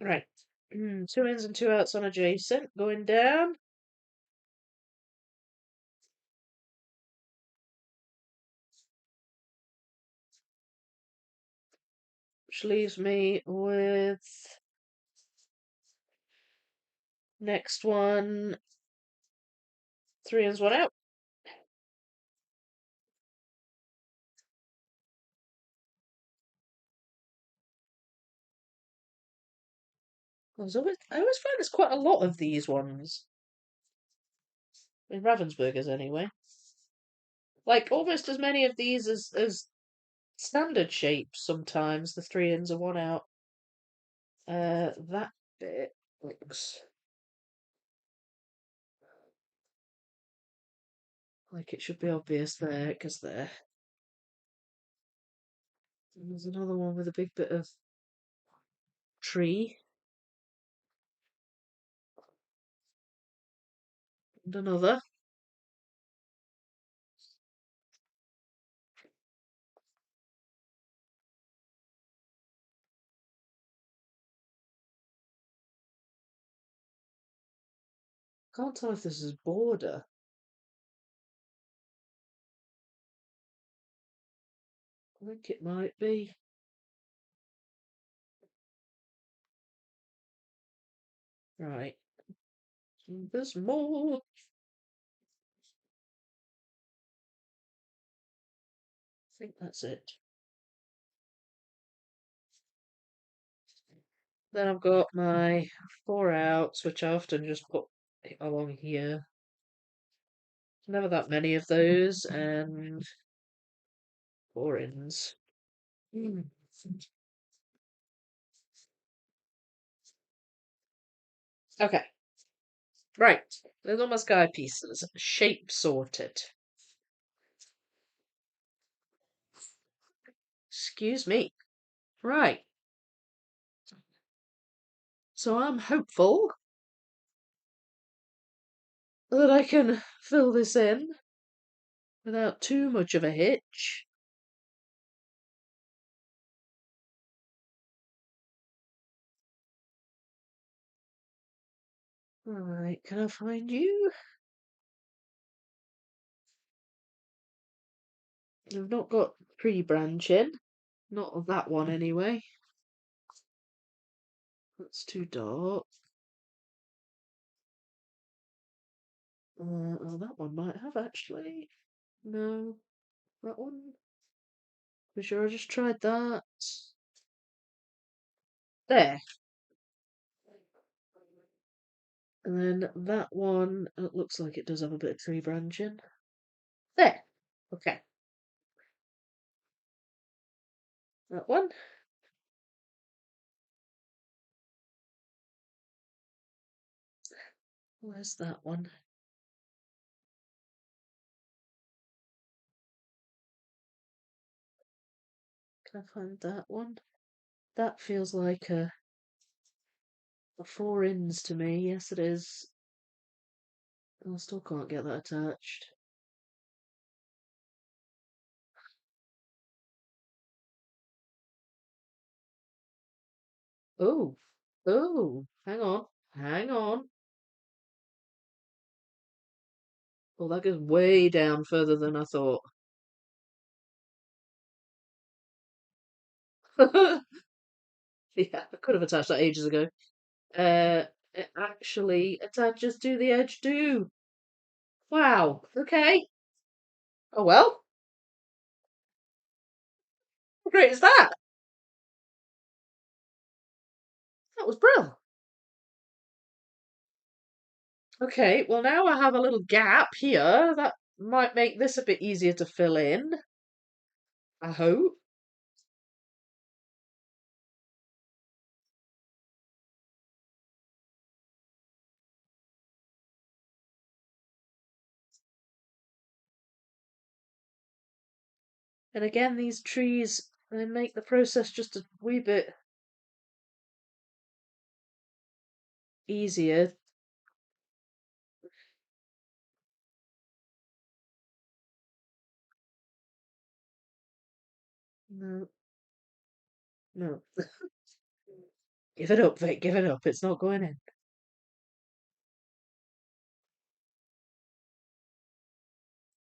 right. Two ins and two outs on adjacent. Going down. which leaves me with next one, 3 ins, 1 out. I always find there's quite a lot of these ones in Ravensburgers anyway. Like almost as many of these as standard shapes sometimes, the 3 ins and 1 out. That bit looks like it should be obvious there, because there. And there's another one with a big bit of tree. And another. Can't tell if this is border. I think it might be. Right. There's more. I think that's it. Then I've got my 4 outs, which I often just put along here. Never that many of those, and 4 ins. Mm. Okay, right. There's all my sky pieces. Shape sorted. Excuse me. Right. So I'm hopeful that I can fill this in without too much of a hitch. Alright, can I find you? I've not got tree branching. Not of that one anyway. That's too dark. Oh, that one might have actually. No, that one. For sure, I just tried that. There. And then that one, it looks like it does have a bit of tree branching. There. Okay. That one. Where's that one? Can I find that one? That feels like a 4 ins to me. Yes, it is. I still can't get that attached. Oh, oh, hang on, hang on. Oh, that goes way down further than I thought. Yeah, I could have attached that ages ago. It actually attaches to the edge too. Wow, okay. Oh well, how great is that? That was brilliant. Okay, well now I have a little gap here. That might make this a bit easier to fill in, I hope. And again, these trees, they make the process just a wee bit easier. No, no. Give it up, Vic, give it up. It's not going in.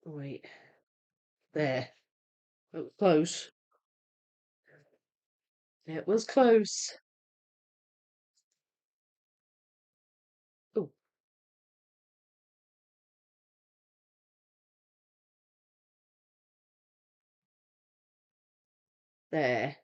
Wait, there. Oh, close. It was close. Oh, there.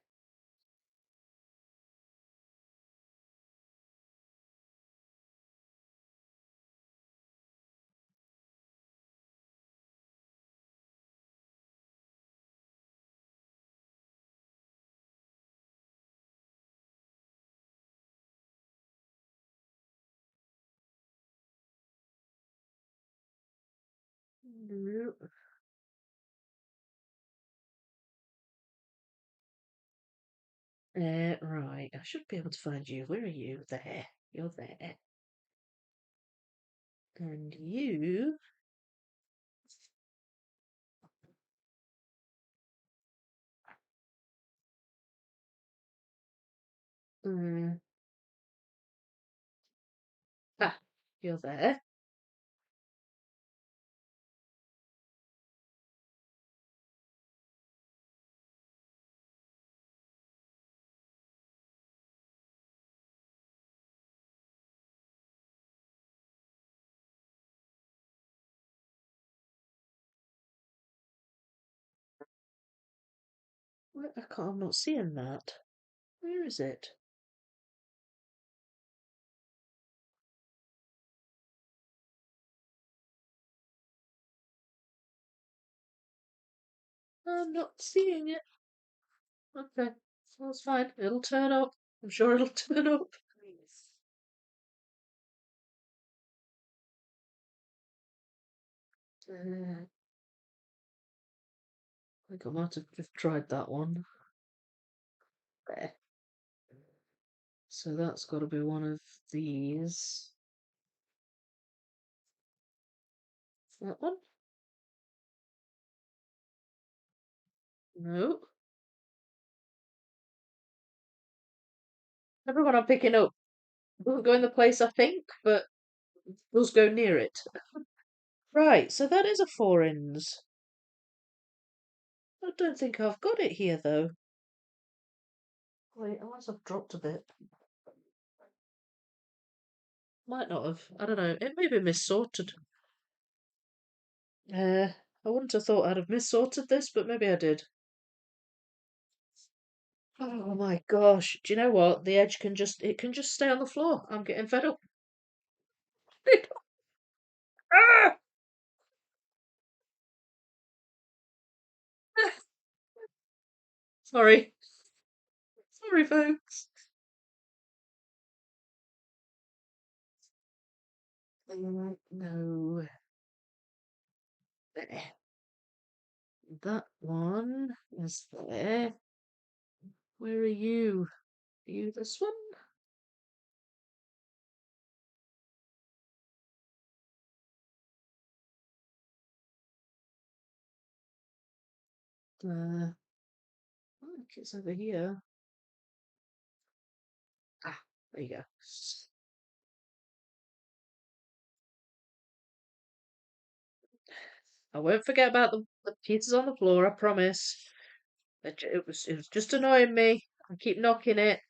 No. Right. I should be able to find you. Where are you? There. You're there. And you. Mm, ah, you're there. Where, I can't, I'm not seeing that. Where is it? I'm not seeing it. Okay, that's fine. It'll turn up. I'm sure it'll turn up. I think I might have just tried that one. There. So that's got to be one of these. That one? No. Everyone I'm picking up doesn't go in the place I think, but does go near it. Right, so that is a four ins. I don't think I've got it here though. Wait, unless I've dropped a bit. Might not have. I don't know. It may be missorted. I wouldn't have thought I'd have missorted this, but maybe I did. Oh my gosh. Do you know what? The edge can just stay on the floor. I'm getting fed up. Ah! Sorry. Sorry, folks. No. There. That one is there. Where are you? Are you this one? I think it's over here. Ah, there you go. I won't forget about the pieces on the floor, I promise. It was just annoying me. I keep knocking it.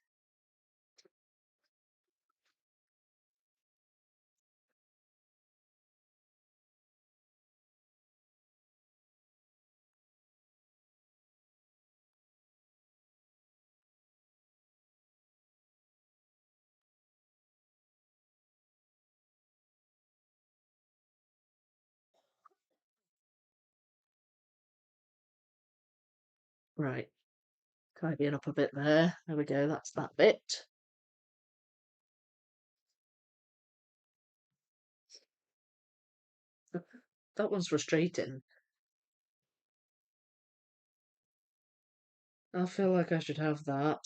Right, tidying up a bit there. There we go, that's that bit. That one's frustrating. I feel like I should have that.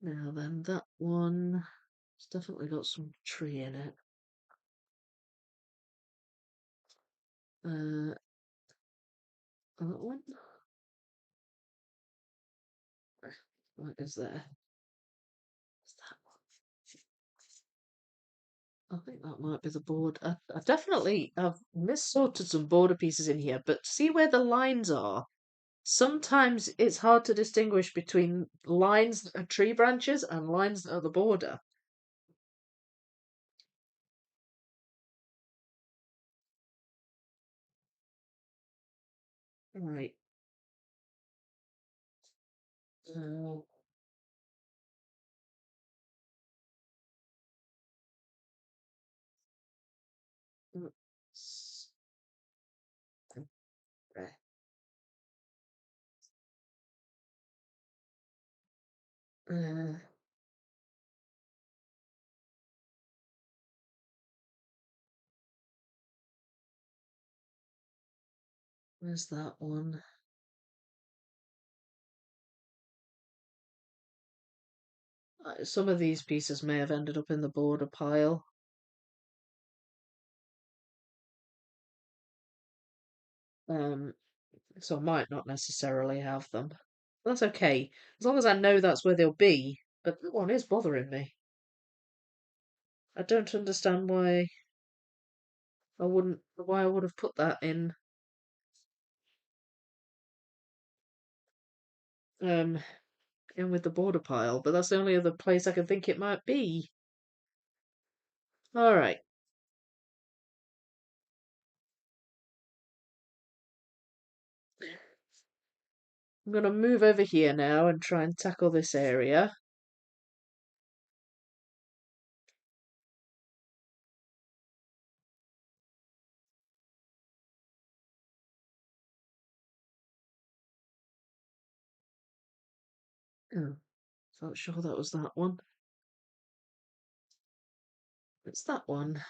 Now then, that one. It's definitely got some tree in it. That one. What is there? What's that one? I think that might be the board. I definitely I've missorted some border pieces in here, but see where the lines are? Sometimes it's hard to distinguish between lines that are tree branches and lines that are the border. Right. Uh, let's- uh, where's that one? Some of these pieces may have ended up in the border pile. Um, so I might not necessarily have them. That's okay, as long as I know that's where they'll be. But that one is bothering me. I don't understand why I would have put that um in with the border pile, but that's the only other place I can think it might be. All right, I'm gonna move over here now and try and tackle this area. Oh, not sure that was that one. It's that one.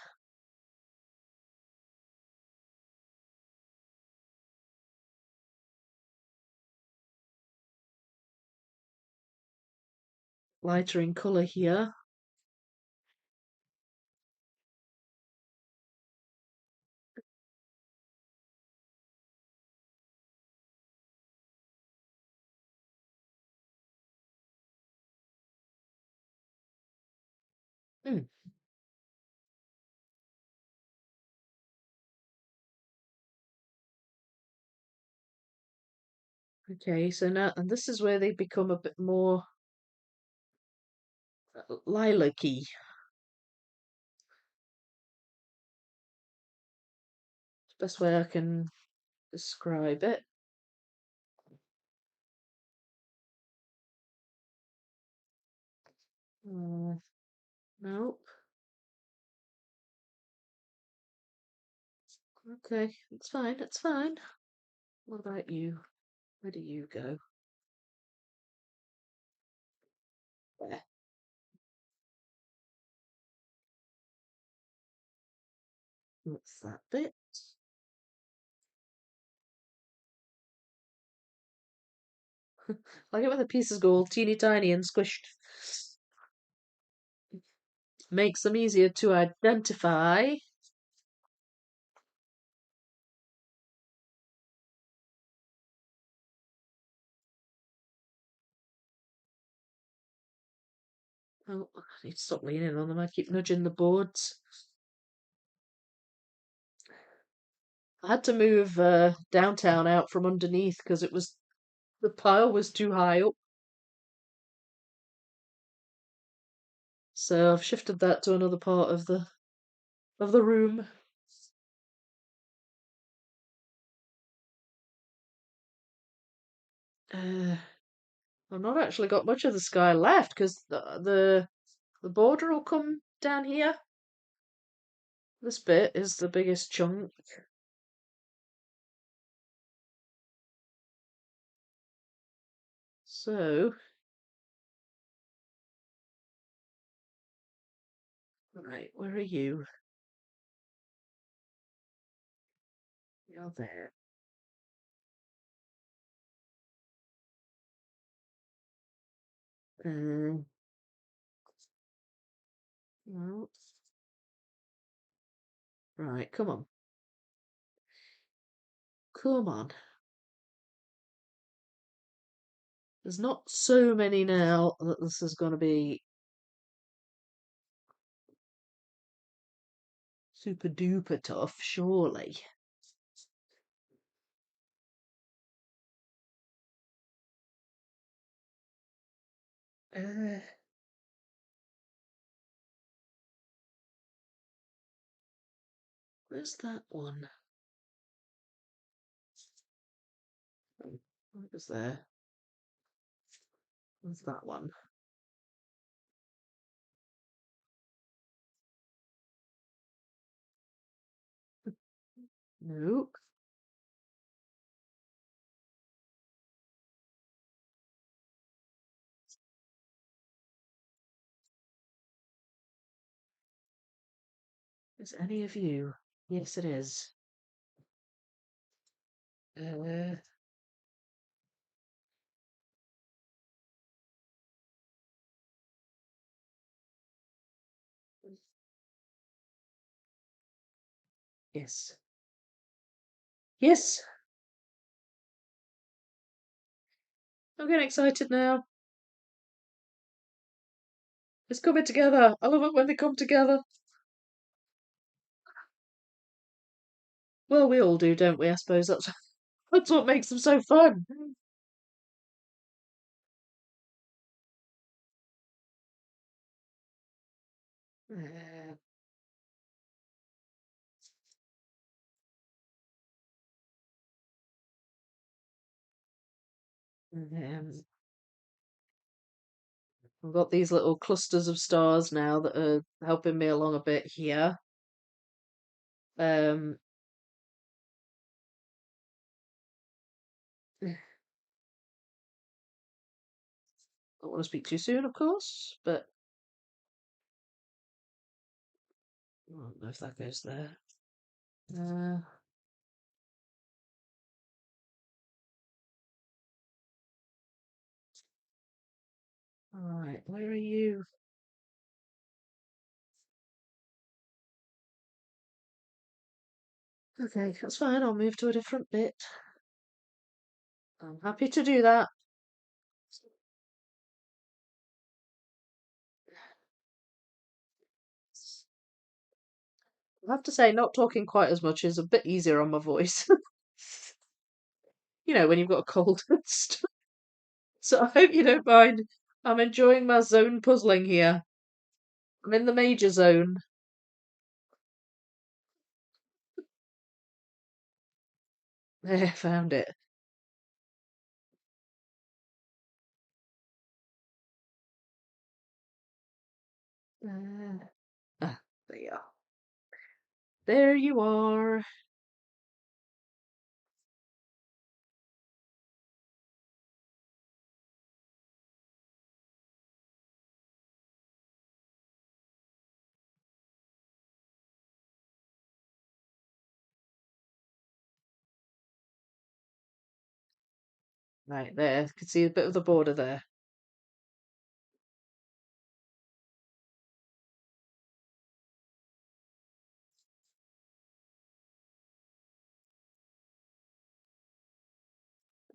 Lighter in colour here. Hmm. Okay, so now, and this is where they become a bit more lilac-y. Best way I can describe it. Uh, nope. Okay, it's fine, it's fine. What about you? Where do you go? There. What's that bit? Like it when the pieces go all teeny tiny and squished. Makes them easier to identify. Oh, I need to stop leaning on them. I keep nudging the boards. I had to move downtown out from underneath because the pile was too high up. So I've shifted that to another part of the room. Uh, I've not actually got much of the sky left because the border will come down here. This bit is the biggest chunk. So, right, where are you? You're there. Um, no. Right, come on. Come on. There's not so many now that this is going to be. super duper tough, surely. Uh, where's that one? Oh, what was there? Where's that one? Nope. Is any of you? Yes, it is. Uh, yes. Yes, I'm getting excited now. It's coming together. I love it when they come together. Well, we all do, don't we? I suppose that's what makes them so fun. Uh, um, I've got these little clusters of stars now that are helping me along a bit here. Um, I don't want to speak too soon, of course, but I don't know if that goes there. Uh, all right, where are you? Okay, that's fine. I'll move to a different bit. I'm happy to do that. I have to say, not talking quite as much is a bit easier on my voice. You know, when you've got a cold and stuff. So I hope you don't mind. I'm enjoying my zone puzzling here. I'm in the major zone. There, found it. Uh, there you are. There you are. Right there. You can see a bit of the border there.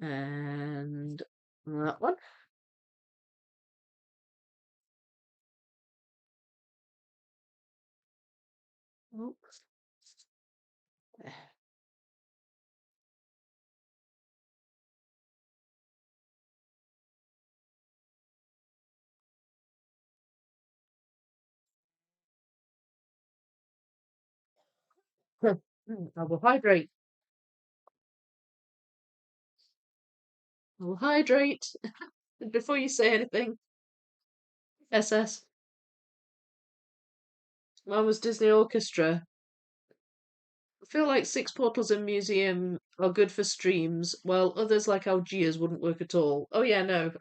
And that one. Oh. I will hydrate. I will hydrate before you say anything. SS. Mine was Disney Orchestra. I feel like six portals in museum are good for streams, while others like Algiers wouldn't work at all. Oh yeah, no,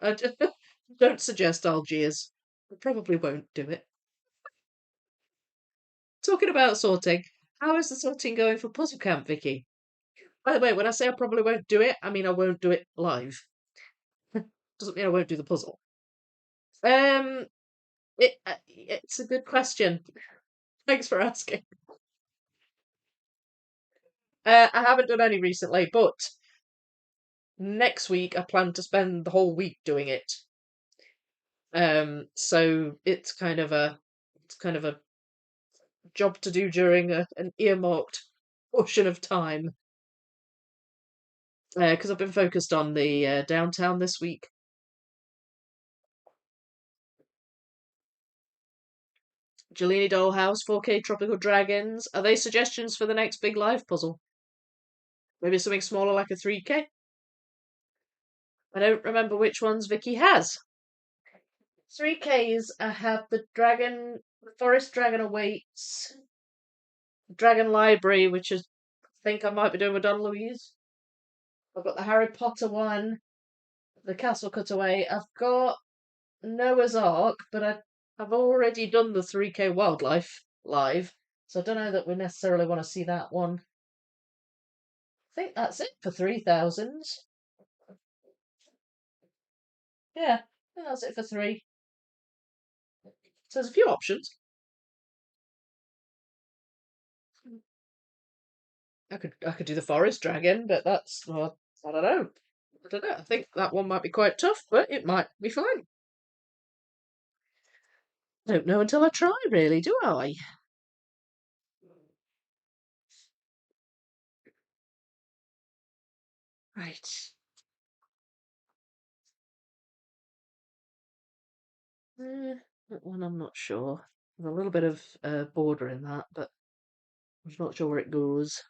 don't suggest Algiers. I probably won't do it. Talking about sorting, how is the sorting going for Puzzle Camp, Vicky? By the way, when I say I probably won't do it, I mean I won't do it live. Doesn't mean I won't do the puzzle. Um, it's a good question. Thanks for asking. I haven't done any recently, but next week I plan to spend the whole week doing it. So it's kind of a job to do during an earmarked portion of time. Because I've been focused on the downtown this week. Gelini Dollhouse, 4K Tropical Dragons. Are they suggestions for the next big live puzzle? Maybe something smaller like a 3K? I don't remember which ones Vicky has. 3Ks, I have the Forest Dragon Awaits, Dragon Library, which is, I think I might be doing with Don Louise. I've got the Harry Potter one, the Castle Cutaway. I've got Noah's Ark, but I've already done the 3K Wildlife live, so I don't know that we necessarily want to see that one. I think that's it for 3,000. Yeah, I think that's it for three. So there's a few options. I could do the Forest Dragon, but that's, well, I don't know. I don't know. I think that one might be quite tough, but it might be fine. Don't know until I try, really, do I? Right. That one I'm not sure. There's a little bit of border in that, but I'm not sure where it goes.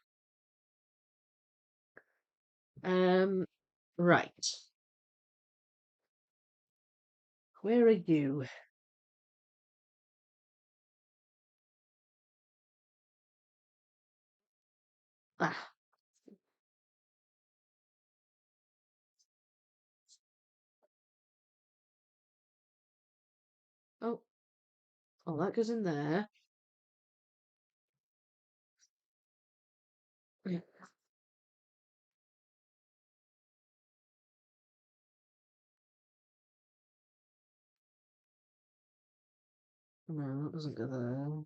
Right. Where are you? Ah, oh, oh, that goes in there. Yeah. No, that doesn't go there.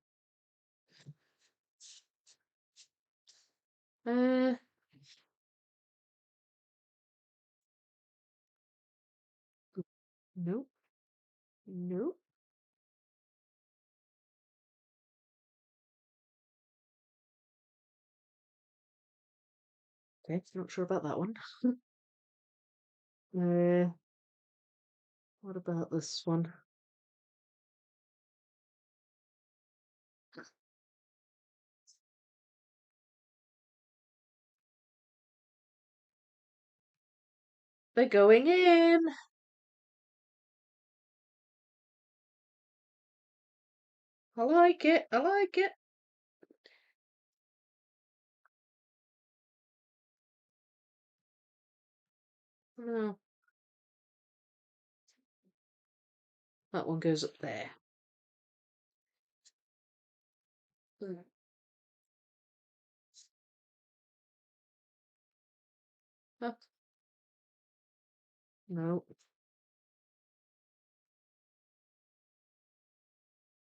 Uh, nope, nope. Okay, not sure about that one. Uh, what about this one? They're going in. I like it. I like it. No, that one goes up there. Hmm. Oh, no,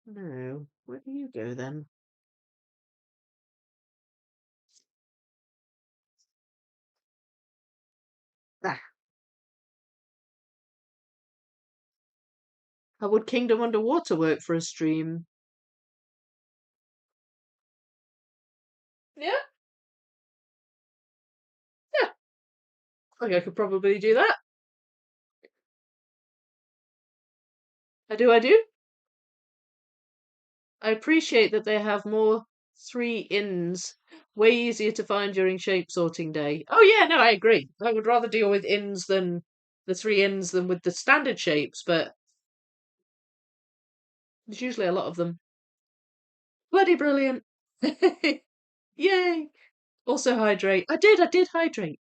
no. Where do you go then? Ah, how would Kingdom Underwater work for a stream? Yeah, yeah. I think I could probably do that. I do. I appreciate that they have more three inns, way easier to find during shape sorting day. Oh yeah, no, I agree. I would rather deal with inns than the three inns than with the standard shapes, but there's usually a lot of them. Bloody brilliant. Yay. Also hydrate. I did hydrate.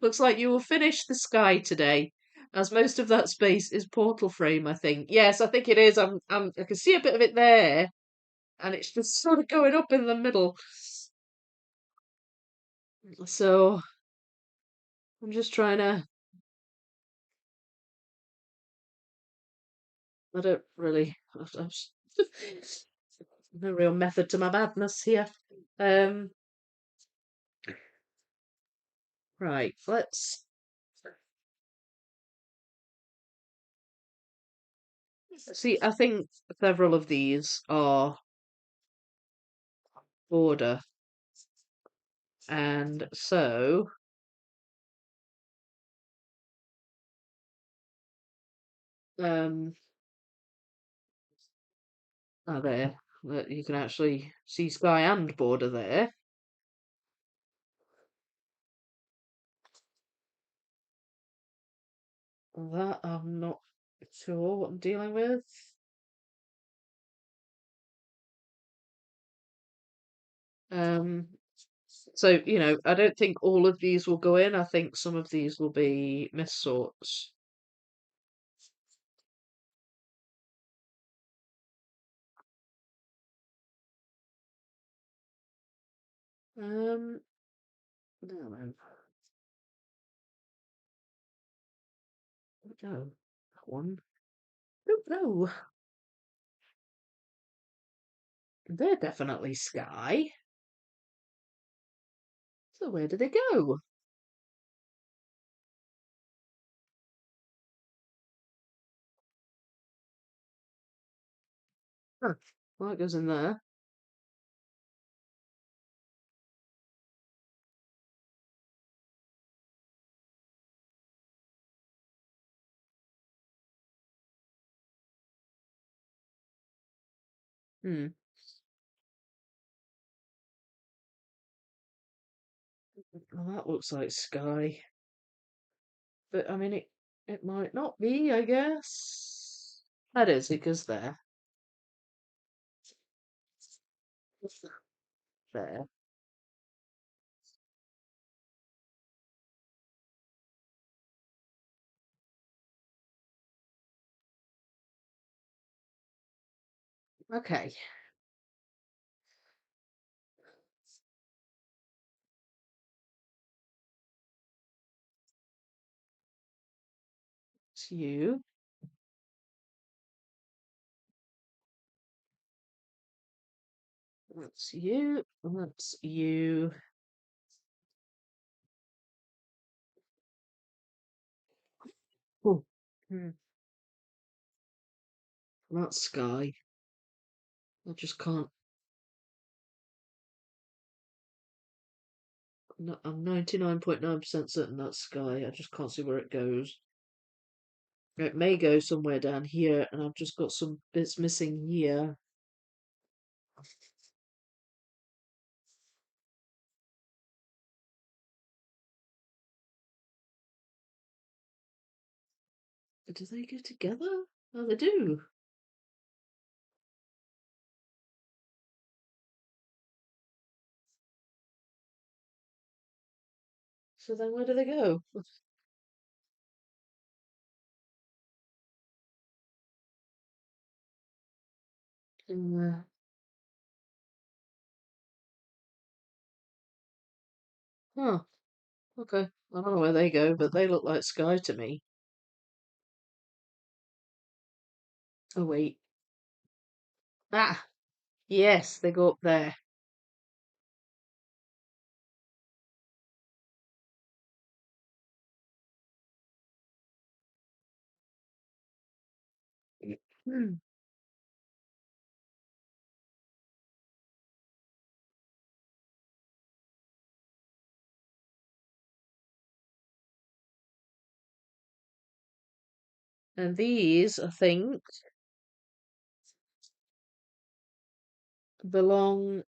Looks like you will finish the sky today, as most of that space is portal frame, I think. Yes, I think it is. I can see a bit of it there, and it's just sort of going up in the middle. So I'm just trying to. I don't really. No real method to my madness here. Um, right. Let's see. I think several of these are border. And so, um, there, that you can actually see sky and border there. That I'm not sure what I'm dealing with. Um, so, I don't think all of these will go in. I think some of these will be miss sorts. Um, no, no, that one. Don't know. They're definitely sky. So where do they go? Huh. Well, that goes in there. Hmm. Well, that looks like sky. But I mean, it might not be, I guess. That is, it goes there. There. Okay. It's you. That's you. That's you. Oh. Hmm. That's sky. I just can't. No, I'm 99.9% certain that's sky. I just can't see where it goes. It may go somewhere down here, and I've just got some bits missing here. Do they go together? Oh, they do. So then where do they go? Uh, huh. Okay. I don't know where they go, but they look like sky to me. Oh, wait. Ah, yes, they go up there. Hmm. And these, I think, belong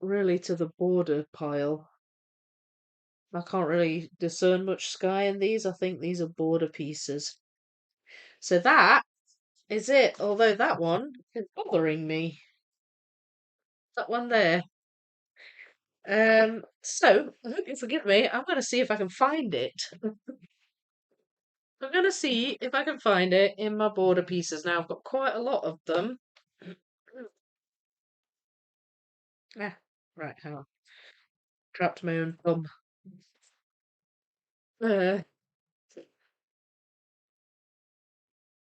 really to the border pile. I can't really discern much sky in these. I think these are border pieces. So that is it. Although that one is bothering me. That one there. So I hope you forgive me. I'm gonna see if I can find it. I'm gonna see if I can find it in my border pieces. Now I've got quite a lot of them. Ah, right, hang on. Trapped my own thumb. Uh,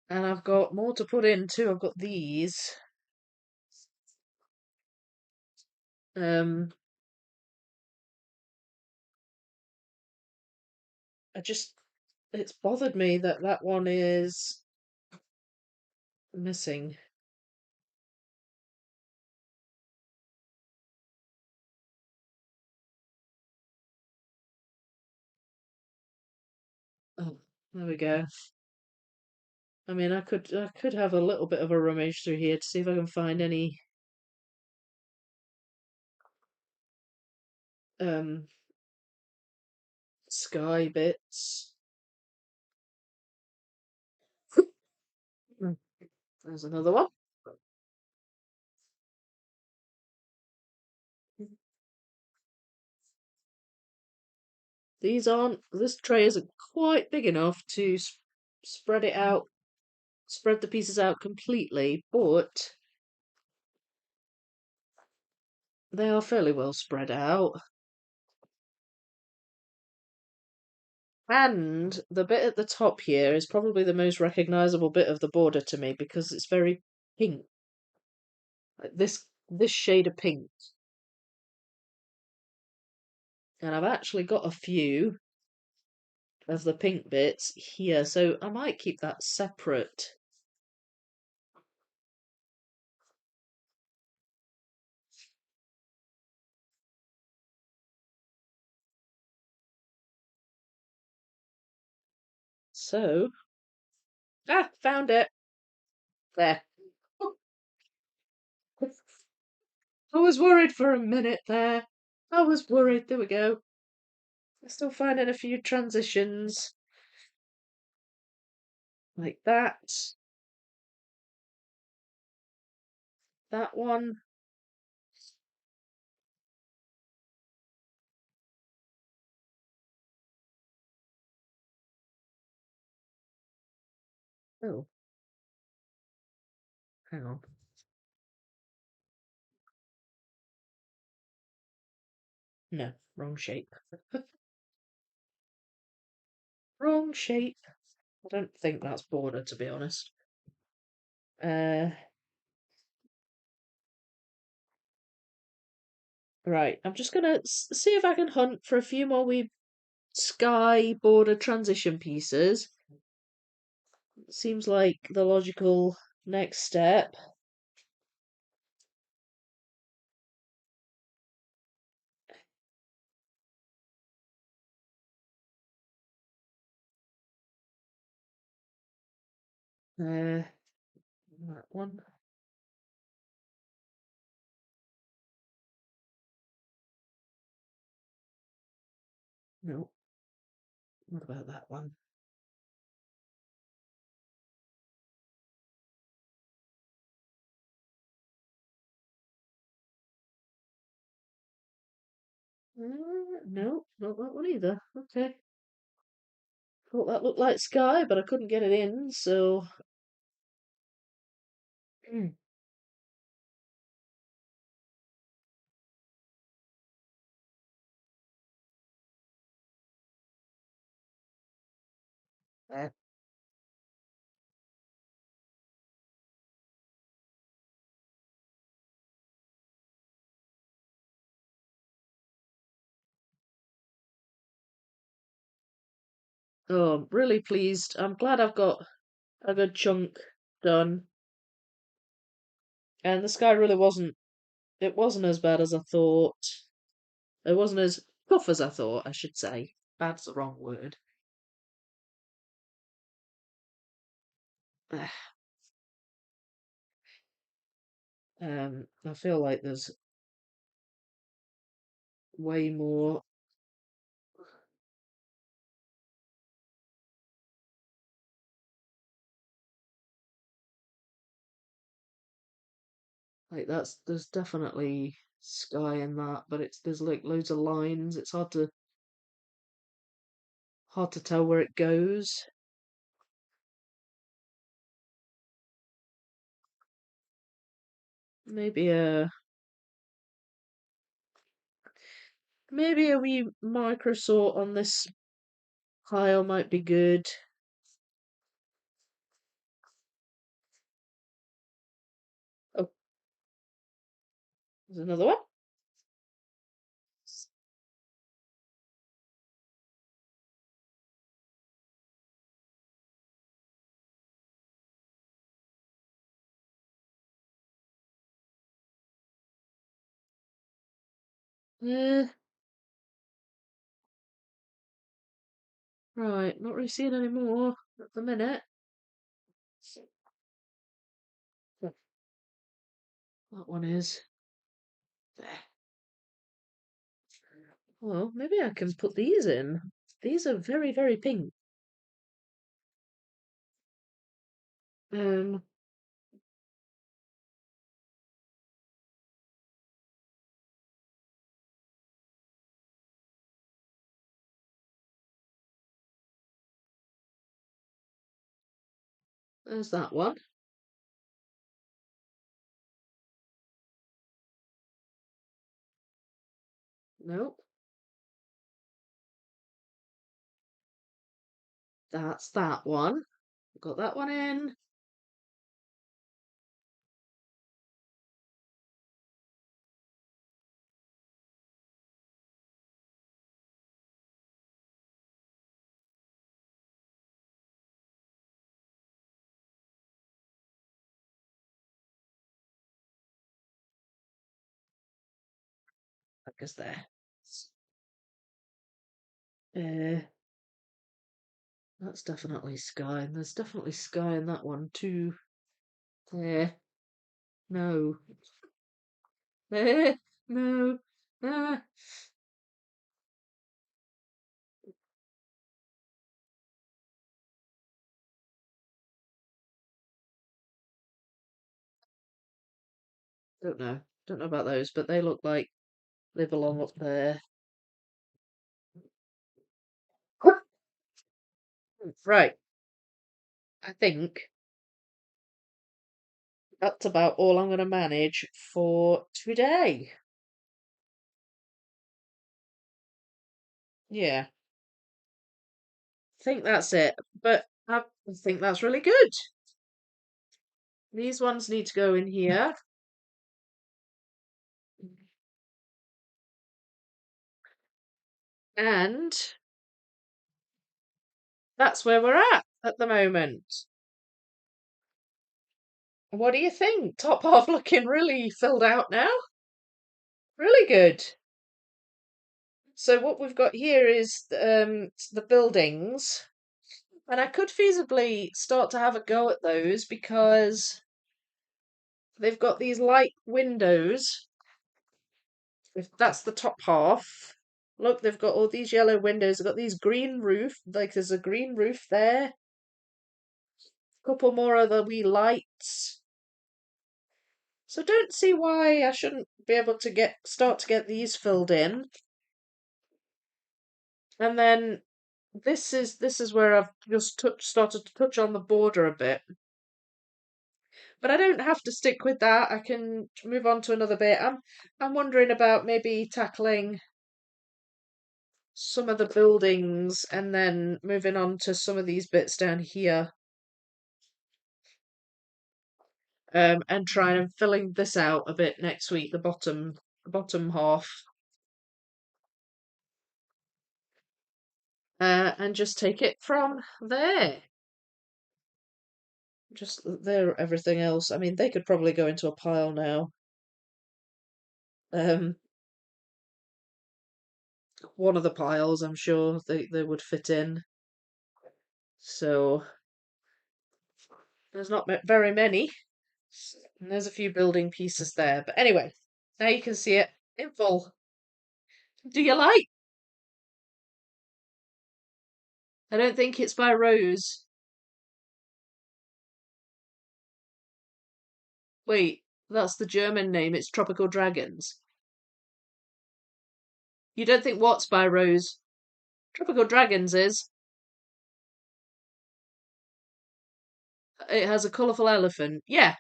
and I've got more to put in too. I've got these. Um, I just it's bothered me that that one is missing. There we go. I mean, I could have a little bit of a rummage through here to see if I can find any um sky bits. Mm, There's another one. This tray isn't quite big enough to spread it out, spread the pieces out completely, but they are fairly well spread out. And the bit at the top here is probably the most recognizable bit of the border to me because it's very pink, like this shade of pink. And I've actually got a few of the pink bits here, so I might keep that separate. So, found it. There. I was worried for a minute there. I was worried. There we go. I'm still finding a few transitions like that. That one. Oh, hang on. No, wrong shape. Wrong shape. I don't think that's border, to be honest. Uh, right. I'm just gonna see if I can hunt for a few more wee sky border transition pieces. Seems like the logical next step. That one. No. What about that one? No, not that one either. Okay. Thought that looked like sky, but I couldn't get it in, so. Eh. Oh, I'm really pleased. I'm glad I've got a good chunk done. And the sky really it wasn't as bad as I thought. It wasn't as tough as I thought, I should say. Bad's the wrong word. I feel like there's way more. Like there's definitely sky in that, but there's like loads of lines. It's hard to tell where it goes. Maybe a maybe a wee micro sort on this pile might be good. Oh, there's another one. Uh, Right, not really seeing any more at the minute. That one is there. Well, maybe I can put these in. These are very, very pink. Um, there's that one. Nope, that's that one. Got that one in. I guess there. Uh, that's definitely sky, and there's definitely sky in that one too. There. No. There. No. Ah. Don't know. Don't know about those, but they look like they belong up there. Right. I think that's about all I'm going to manage for today. Yeah, I think that's it. But I think that's really good. These ones need to go in here. And that's where we're at the moment. What do you think? Top half looking really filled out now. Really good. So what we've got here is the buildings, and I could feasibly start to have a go at those because they've got these light windows. If that's the top half. Look, they've got all these yellow windows. They've got these green roof. Like there's a green roof there. A couple more other wee lights. So don't see why I shouldn't be able to start to get these filled in. And then this is where I've just started to touch on the border a bit. But I don't have to stick with that. I can move on to another bit. I'm wondering about maybe tackling some of the buildings and then moving on to some of these bits down here. And trying and filling this out a bit next week, the bottom half. And just take it from there. Just there, everything else. I mean, they could probably go into a pile now. Um, one of the piles, I'm sure they would fit in. So there's not very many. And there's a few building pieces there. But anyway, now you can see it in full. Do you like? I don't think it's by Rose. Wait, that's the German name. It's Tropical Dragons. You don't think what's by Rose? Tropical Dragons is. It has a colourful elephant. Yeah,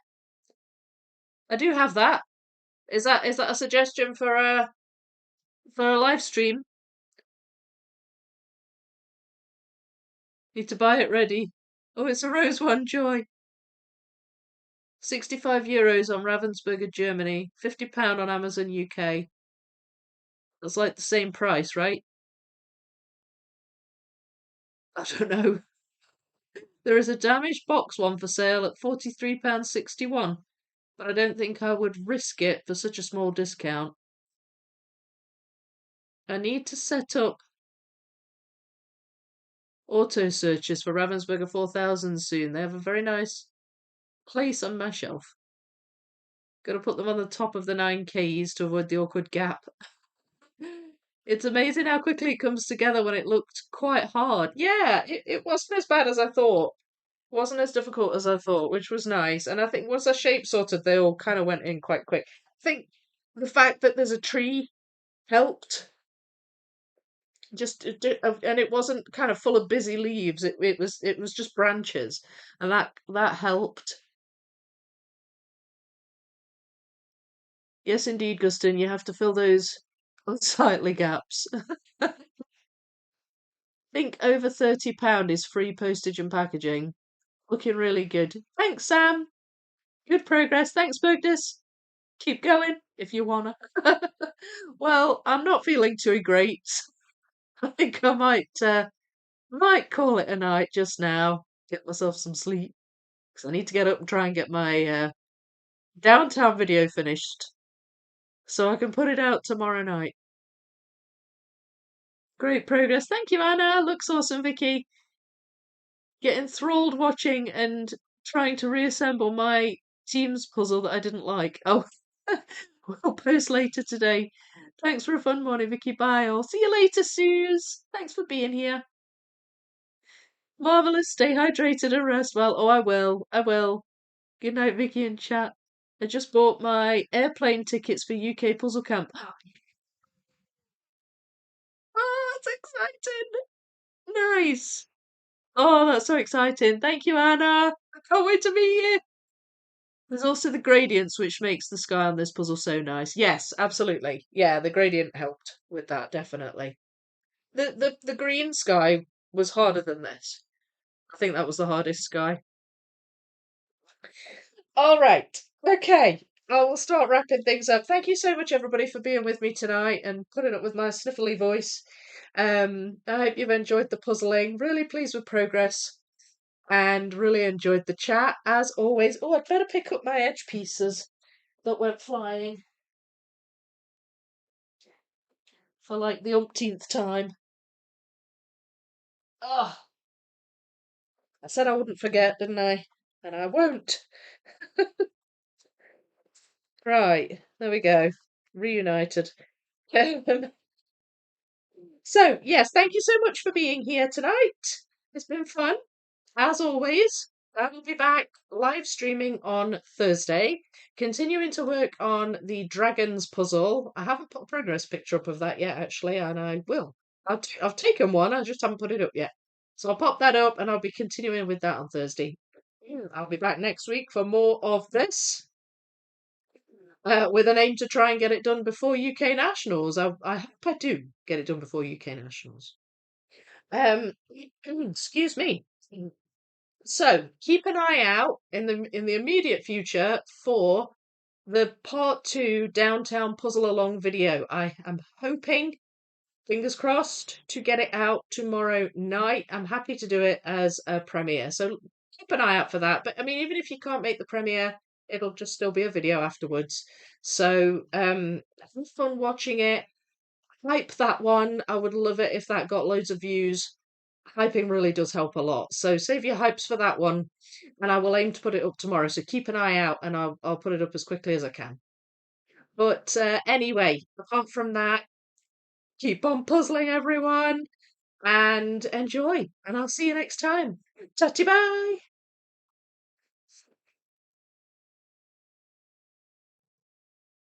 I do have that. Is that a suggestion for a live stream? Need to buy it ready. Oh, it's a rose one, joy. €65 on Ravensburger, Germany. £50 on Amazon UK. That's like the same price, right? I don't know. There is a damaged box one for sale at £43.61, but I don't think I would risk it for such a small discount. I need to set up auto searches for Ravensburger 4000 soon. They have a very nice place on my shelf. Gotta put them on the top of the 9Ks to avoid the awkward gap. It's amazing how quickly it comes together when it looked quite hard. Yeah, it wasn't as bad as I thought. Wasn't as difficult as I thought, which was nice. And I think once the shape sorted, they all kind of went in quite quick. I think the fact that there's a tree helped. And it wasn't kind of full of busy leaves. It was just branches, and that helped. Yes, indeed, Gustin, you have to fill those unsightly gaps. I think over £30 is free postage and packaging. Looking really good. Thanks, Sam. Good progress. Thanks, Bogdus. Keep going if you wanna. Well, I'm not feeling too great. I think I might call it a night just now. Get myself some sleep because I need to get up and try and get my downtown video finished so I can put it out tomorrow night. Great progress. Thank you, Anna. Looks awesome, Vicky. Get enthralled watching and trying to reassemble my Teams puzzle that I didn't like. Oh, we'll post later today. Thanks for a fun morning, Vicky. Bye. I'll see you later, Suze. Thanks for being here. Marvelous. Stay hydrated and rest well. Oh, I will. I will. Good night, Vicky and chat. I just bought my airplane tickets for UK Puzzle Camp. Oh, that's exciting. Nice. Oh, that's so exciting. Thank you, Anna. I can't wait to meet you. There's also the gradients, which makes the sky on this puzzle so nice. Yes, absolutely. Yeah, the gradient helped with that, definitely. The green sky was harder than this. I think that was the hardest sky. All right. Okay. I will start wrapping things up. Thank you so much, everybody, for being with me tonight and putting up with my sniffly voice. I hope you've enjoyed the puzzling. Really pleased with progress and really enjoyed the chat as always. Oh, I'd better pick up my edge pieces that went flying for like the umpteenth time. Oh, I said I wouldn't forget, didn't I? And I won't. Right, there we go. Reunited. So, yes, thank you so much for being here tonight. It's been fun, as always. I will be back live streaming on Thursday, continuing to work on the Dragons puzzle. I haven't put a progress picture up of that yet, actually, and I will. I've taken one, I just haven't put it up yet. So I'll pop that up and I'll be continuing with that on Thursday. I'll be back next week for more of this, with an aim to try and get it done before UK Nationals. I hope I do get it done before UK Nationals. Excuse me. So keep an eye out in the immediate future for the part 2 downtown puzzle along video. I am hoping, fingers crossed, to get it out tomorrow night. I'm happy to do it as a premiere, so keep an eye out for that. But I mean, even if you can't make the premiere, it'll just still be a video afterwards. So have fun watching it. Hype that one. I would love it if that got loads of views. Hyping really does help a lot. So save your hypes for that one, and I will aim to put it up tomorrow. So keep an eye out, and I'll put it up as quickly as I can. But anyway, apart from that, keep on puzzling, everyone, and enjoy. And I'll see you next time. Tatty bye.